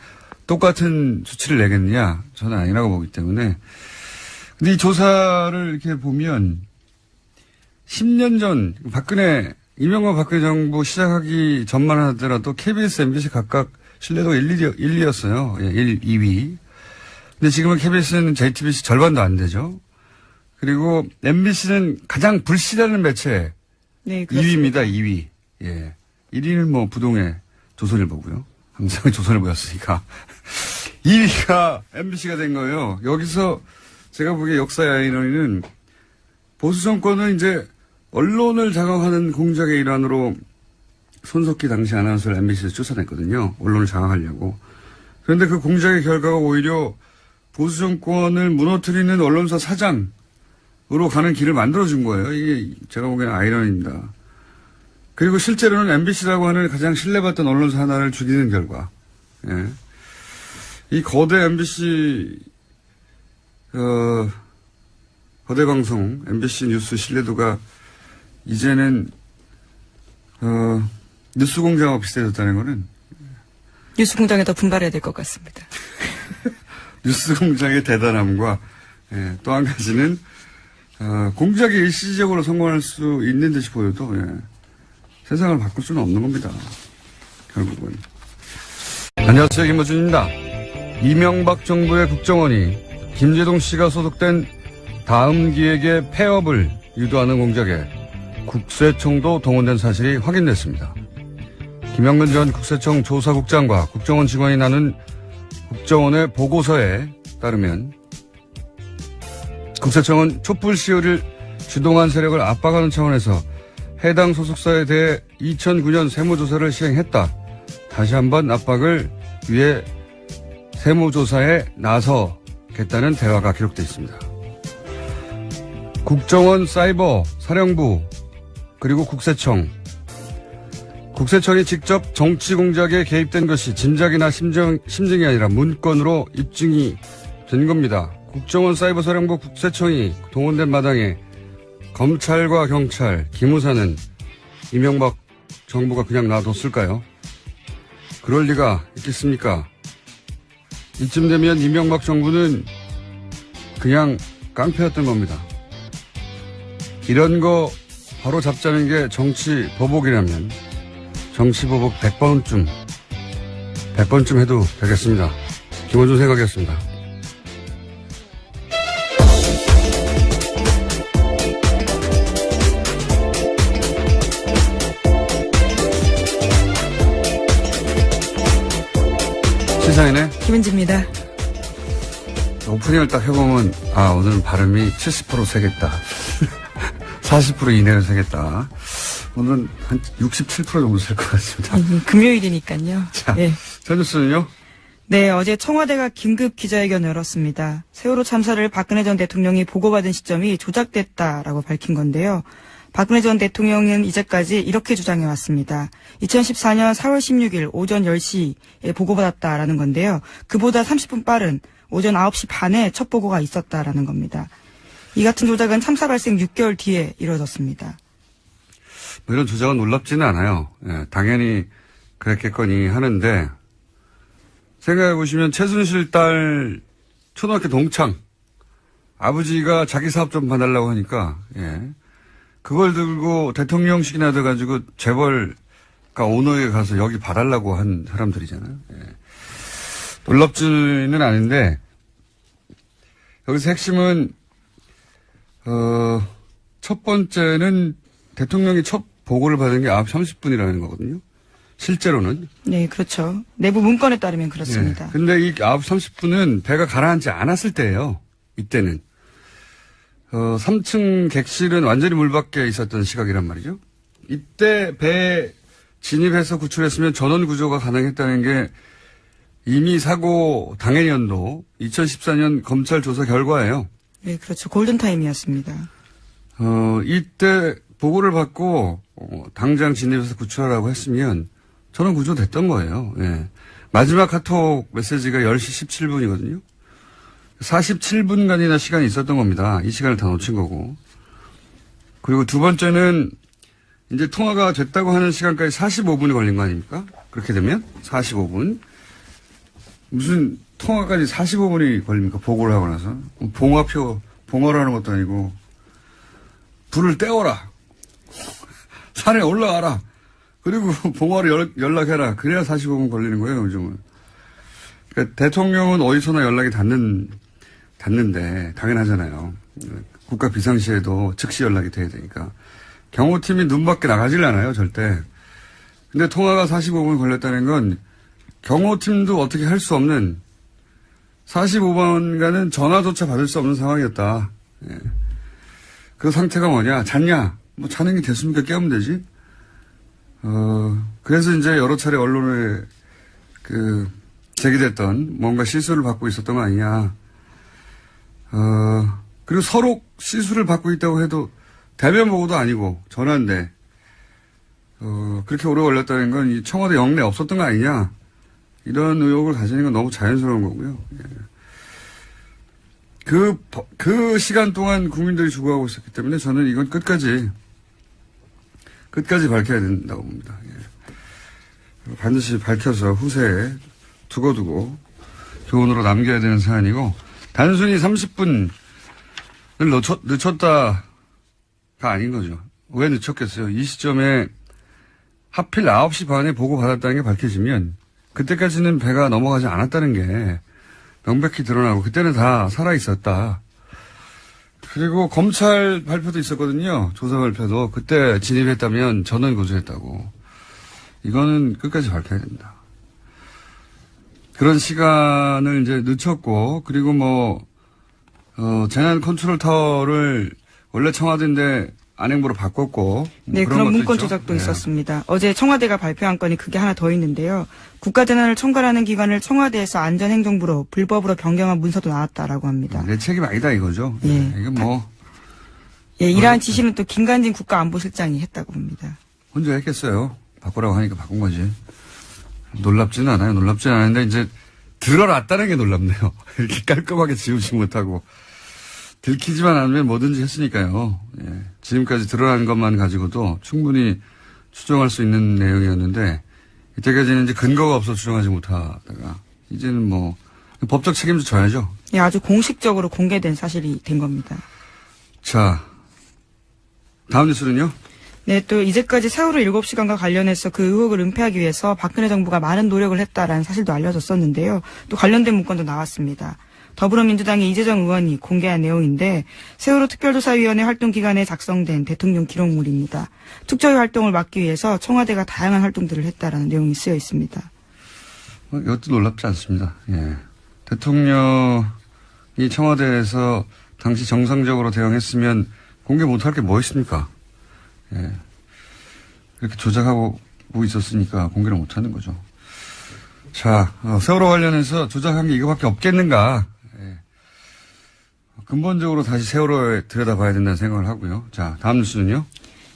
똑같은 수치를 내겠느냐? 저는 아니라고 보기 때문에. 근데 이 조사를 이렇게 보면 10년 전 이명박 박근혜 정부 시작하기 전만 하더라도 KBS, MBC 각각 신뢰도가 1, 2였어요. 예, 1, 2위. 근데 지금은 KBS는 JTBC 절반도 안 되죠. 그리고 MBC는 가장 불신하는 매체. 네, 그렇습니다. 2위입니다, 2위. 예. 1위는 뭐 부동의 조선일보고요. 항상 조선일보였으니까. 2위가 MBC가 된 거예요. 여기서 제가 보기에 역사의 아이러니는 보수 정권은 이제 언론을 장악하는 공작의 일환으로 손석희 당시 아나운서를 MBC에서 쫓아냈거든요. 언론을 장악하려고. 그런데 그 공작의 결과가 오히려 보수 정권을 무너뜨리는 언론사 사장으로 가는 길을 만들어준 거예요. 이게 제가 보기에는 아이러니입니다. 그리고 실제로는 MBC라고 하는 가장 신뢰받던 언론사 하나를 죽이는 결과. 예. 이 거대 MBC, 거대 방송, MBC 뉴스 신뢰도가 이제는, 뉴스 공장하고 비슷해졌다는 거는. 뉴스 공장에 더 분발해야 될 것 같습니다. 뉴스 공장의 대단함과, 예, 또 한 가지는, 공작이 일시적으로 성공할 수 있는 듯이 보여도, 예, 세상을 바꿀 수는 없는 겁니다. 결국은. 안녕하세요. 김어준입니다. 이명박 정부의 국정원이 김재동 씨가 소속된 다음 기획의 폐업을 유도하는 공작에 국세청도 동원된 사실이 확인됐습니다. 김영근 전 국세청 조사국장과 국정원 직원이 나눈 국정원의 보고서에 따르면 국세청은 촛불 시위를 주동한 세력을 압박하는 차원에서 해당 소속사에 대해 2009년 세무조사를 시행했다. 다시 한번 압박을 위해 세무조사에 나서겠다는 대화가 기록되어 있습니다. 국정원 사이버 사령부 그리고 국세청이 직접 정치 공작에 개입된 것이 짐작이나 심증이 아니라 문건으로 입증이 된 겁니다. 국정원 사이버 사령부 국세청이 동원된 마당에 검찰과 경찰, 기무사는 이명박 정부가 그냥 놔뒀을까요? 그럴 리가 있겠습니까? 이쯤 되면 이명박 정부는 그냥 깡패였던 겁니다. 이런 거 바로 잡자는 게 정치 보복이라면 정치 보복 100번쯤 해도 되겠습니다. 김원준 생각이었습니다. 시사인의 김은지입니다. 오프닝을 딱 해보면 오늘은 발음이 70% 세겠다. 40% 이내로 세겠다. 오늘은 한 67% 정도 셀 것 같습니다. 금요일이니까요. 자, 네. 첫 뉴스는요? 네, 어제 청와대가 긴급 기자회견을 열었습니다. 세월호 참사를 박근혜 전 대통령이 보고받은 시점이 조작됐다라고 밝힌 건데요. 박근혜 전 대통령은 이제까지 이렇게 주장해왔습니다. 2014년 4월 16일 오전 10시에 보고받았다라는 건데요. 그보다 30분 빠른 오전 9시 반에 첫 보고가 있었다라는 겁니다. 이 같은 조작은 참사 발생 6개월 뒤에 이루어졌습니다. 뭐 이런 조작은 놀랍지는 않아요. 예, 당연히 그랬겠거니 하는데 생각해보시면 최순실 딸 초등학교 동창 아버지가 자기 사업 좀 봐달라고 하니까 그걸 들고 대통령식이나 돼가지고 재벌가 오너에 가서 여기 봐달라고 한 사람들이잖아요. 놀랍지는 않은데 여기서 핵심은 첫 번째는 대통령이 첫 보고를 받은 게 9시 30분이라는 거거든요. 실제로는. 네, 그렇죠. 내부 문건에 따르면 그렇습니다. 근데 이 9시 30분은 배가 가라앉지 않았을 때예요. 이때는. 3층 객실은 완전히 물 밖에 있었던 시각이란 말이죠. 이때 배에 진입해서 구출했으면 전원 구조가 가능했다는 게 이미 사고 당해 연도 2014년 검찰 조사 결과예요. 네, 그렇죠. 골든타임이었습니다. 이때 보고를 받고 당장 진입해서 구출하라고 했으면 전원 구조 됐던 거예요. 예. 마지막 카톡 메시지가 10시 17분이거든요. 47분간이나 시간이 있었던 겁니다. 이 시간을 다 놓친 거고. 그리고 두 번째는 이제 통화가 됐다고 하는 시간까지 45분이 걸린 거 아닙니까? 그렇게 되면 45분. 무슨 통화까지 45분이 걸립니까? 보고를 하고 나서. 봉화라는 것도 아니고 불을 떼어라. 산에 올라가라. 그리고 봉화로 연락해라. 그래야 45분 걸리는 거예요, 요즘은. 그러니까 대통령은 어디서나 연락이 닿는데 당연하잖아요. 국가 비상시에도 즉시 연락이 돼야 되니까. 경호팀이 눈 밖에 나가질 않아요, 절대. 근데 통화가 45분 걸렸다는 건 경호팀도 어떻게 할 수 없는 45분간은 전화조차 받을 수 없는 상황이었다. 예. 그 상태가 뭐냐? 잤냐? 뭐 자는 게 됐습니까? 깨우면 되지? 그래서 이제 여러 차례 언론에 제기됐던 뭔가 시술을 받고 있었던 거 아니냐. 그리고 서로 시술을 받고 있다고 해도 대면 보고도 아니고 전화인데 그렇게 오래 걸렸다는 건 이 청와대 영내 없었던 거 아니냐. 이런 의혹을 가지는 건 너무 자연스러운 거고요. 예. 그 시간 동안 국민들이 죽어가고 있었기 때문에 저는 이건 끝까지 밝혀야 된다고 봅니다. 예. 반드시 밝혀서 후세에 두고두고 교훈으로 남겨야 되는 사안이고, 단순히 30분을 늦췄다가 아닌 거죠. 왜 늦췄겠어요? 이 시점에 하필 9시 반에 보고받았다는 게 밝혀지면 그때까지는 배가 넘어가지 않았다는 게 명백히 드러나고, 그때는 다 살아있었다. 그리고 검찰 발표도 있었거든요. 조사 발표도. 그때 진입했다면 전원 고소했다고. 이거는 끝까지 밝혀야 됩니다. 그런 시간을 이제 늦췄고, 그리고 재난 컨트롤 타워를 원래 청와대인데 안행부로 바꿨고. 네, 그런 문건 조작도 있었습니다. 어제 청와대가 발표한 건이 그게 하나 더 있는데요. 국가재난을 총괄하는 기관을 청와대에서 안전행정부로 불법으로 변경한 문서도 나왔다라고 합니다. 내 책임 아니다 이거죠. 예. 이건 예, 이러한 지시는 또 김관진 국가안보실장이 했다고 봅니다. 혼자 했겠어요. 바꾸라고 하니까 바꾼 거지. 놀랍지는 않아요. 놀랍지는 않은데 이제 드러났다는 게 놀랍네요. 이렇게 깔끔하게 지우지 못하고. 들키지만 않으면 뭐든지 했으니까요. 예. 지금까지 드러난 것만 가지고도 충분히 추정할 수 있는 내용이었는데, 이때까지는 이제 근거가 없어 추정하지 못하다가 이제는 법적 책임도 져야죠. 예, 아주 공식적으로 공개된 사실이 된 겁니다. 자, 다음 뉴스는요? 네, 또 이제까지 세월호 7시간과 관련해서 그 의혹을 은폐하기 위해서 박근혜 정부가 많은 노력을 했다라는 사실도 알려졌었는데요. 또 관련된 문건도 나왔습니다. 더불어민주당의 이재정 의원이 공개한 내용인데, 세월호 특별조사위원회 활동 기간에 작성된 대통령 기록물입니다. 특조위 활동을 막기 위해서 청와대가 다양한 활동들을 했다라는 내용이 쓰여 있습니다. 이것도 놀랍지 않습니다. 예. 대통령이 청와대에서 당시 정상적으로 대응했으면 공개 못할 게 뭐 있습니까? 예. 이렇게 조작하고 있었으니까 공개를 못하는 거죠. 자, 세월호 관련해서 조작한 게 이거밖에 없겠는가? 예. 근본적으로 다시 세월호에 들여다봐야 된다는 생각을 하고요. 자, 다음 뉴스는요?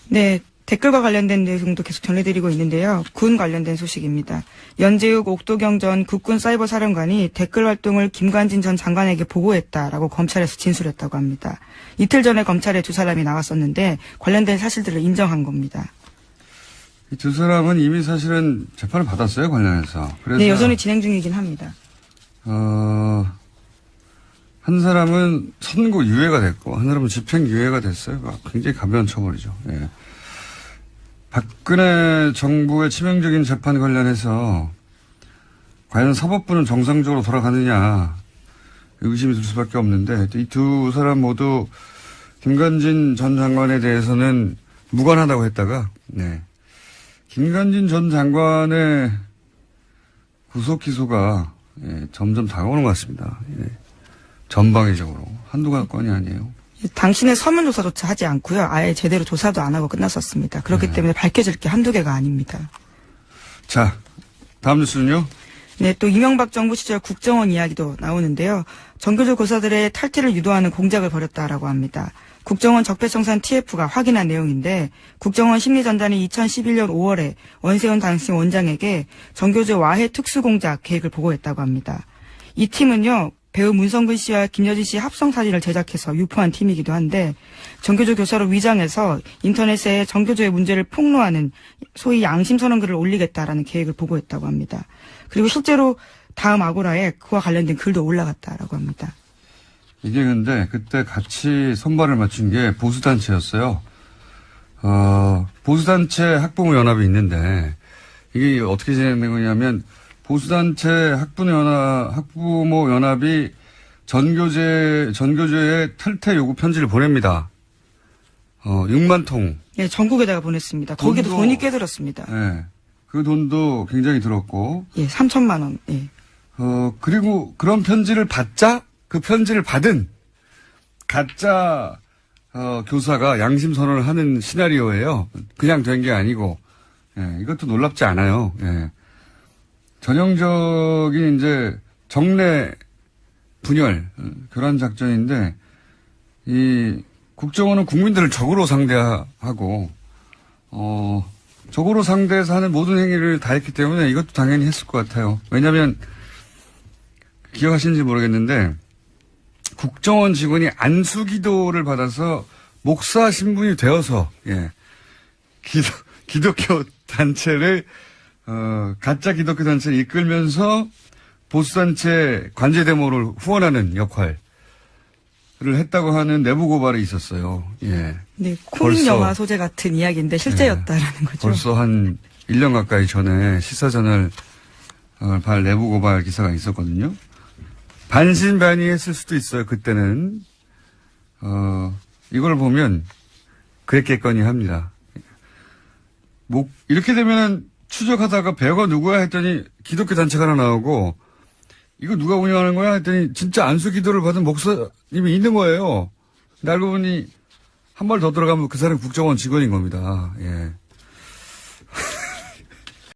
네, 댓글과 관련된 내용도 계속 전해드리고 있는데요. 군 관련된 소식입니다. 연재욱 옥도경 전 국군사이버사령관이 댓글 활동을 김관진 전 장관에게 보고했다라고 검찰에서 진술했다고 합니다. 이틀 전에 검찰에 두 사람이 나왔었는데 관련된 사실들을 인정한 겁니다. 이 두 사람은 이미 사실은 재판을 받았어요, 관련해서. 그래서 네, 여전히 진행 중이긴 합니다. 한 사람은 선고 유예가 됐고, 한 사람은 집행 유예가 됐어요. 굉장히 가벼운 처벌이죠. 예. 박근혜 정부의 치명적인 재판 관련해서 과연 사법부는 정상적으로 돌아가느냐 의구심이 들 수밖에 없는데, 이 두 사람 모두 김관진 전 장관에 대해서는 무관하다고 했다가, 네. 김관진 전 장관의 구속 기소가 점점 다가오는 것 같습니다. 예. 전방위적으로 한두 건이 아니에요. 당신의 서면조사조차 하지 않고요. 아예 제대로 조사도 안 하고 끝났었습니다. 그렇기 때문에 밝혀질 게 한두 개가 아닙니다. 자, 다음 뉴스는요? 네, 또 이명박 정부 시절 국정원 이야기도 나오는데요. 정교조 교사들의 탈퇴를 유도하는 공작을 벌였다라고 합니다. 국정원 적폐청산 TF가 확인한 내용인데, 국정원 심리전단이 2011년 5월에 원세훈 당시 원장에게 정교조 와해 특수공작 계획을 보고했다고 합니다. 이 팀은요, 배우 문성근 씨와 김여진 씨의 합성 사진을 제작해서 유포한 팀이기도 한데, 정교조 교사로 위장해서 인터넷에 정교조의 문제를 폭로하는 소위 양심선언글을 올리겠다라는 계획을 보고했다고 합니다. 그리고 실제로 다음 아고라에 그와 관련된 글도 올라갔다라고 합니다. 이게 근데 그때 같이 손발을 맞춘 게 보수단체였어요. 보수단체 학부모 연합이 있는데, 이게 어떻게 진행된 거냐면, 보수단체 학부모 연합이 전교조에 탈퇴 요구 편지를 보냅니다. 6만 통. 네, 전국에다가 보냈습니다. 거기도 돈이 꽤 들었습니다. 네. 그 돈도 굉장히 들었고. 예, 3천만 원. 예. 그리고 그런 편지를 받자 그 편지를 받은 가짜 교사가 양심 선언을 하는 시나리오예요. 그냥 된 게 아니고. 예, 이것도 놀랍지 않아요. 예. 전형적인 이제 정례 분열 교란 작전인데, 이 국정원은 국민들을 적으로 상대하고 적으로 상대해서 하는 모든 행위를 다 했기 때문에 이것도 당연히 했을 것 같아요. 왜냐하면 기억하시는지 모르겠는데 국정원 직원이 안수기도를 받아서 목사 신분이 되어서 기독교 단체를 가짜 기독교 단체를 이끌면서 보수단체 관제대모를 후원하는 역할을 했다고 하는 내부 고발이 있었어요. 예. 네, 코믹 영화 소재 같은 이야기인데 실제였다라는 거죠. 벌써 한 1년 가까이 전에 시사저널 발 내부 고발 기사가 있었거든요. 반신반의했을 수도 있어요. 그때는 이걸 보면 그랬겠거니 합니다. 이렇게 되면 추적하다가 배우가 누구야 했더니 기독교 단체가 하나 나오고 이거 누가 운영하는 거야 했더니 진짜 안수 기도를 받은 목사님이 있는 거예요. 근데 알고 보니 한 발 더 들어가면 그 사람이 국정원 직원인 겁니다. 예.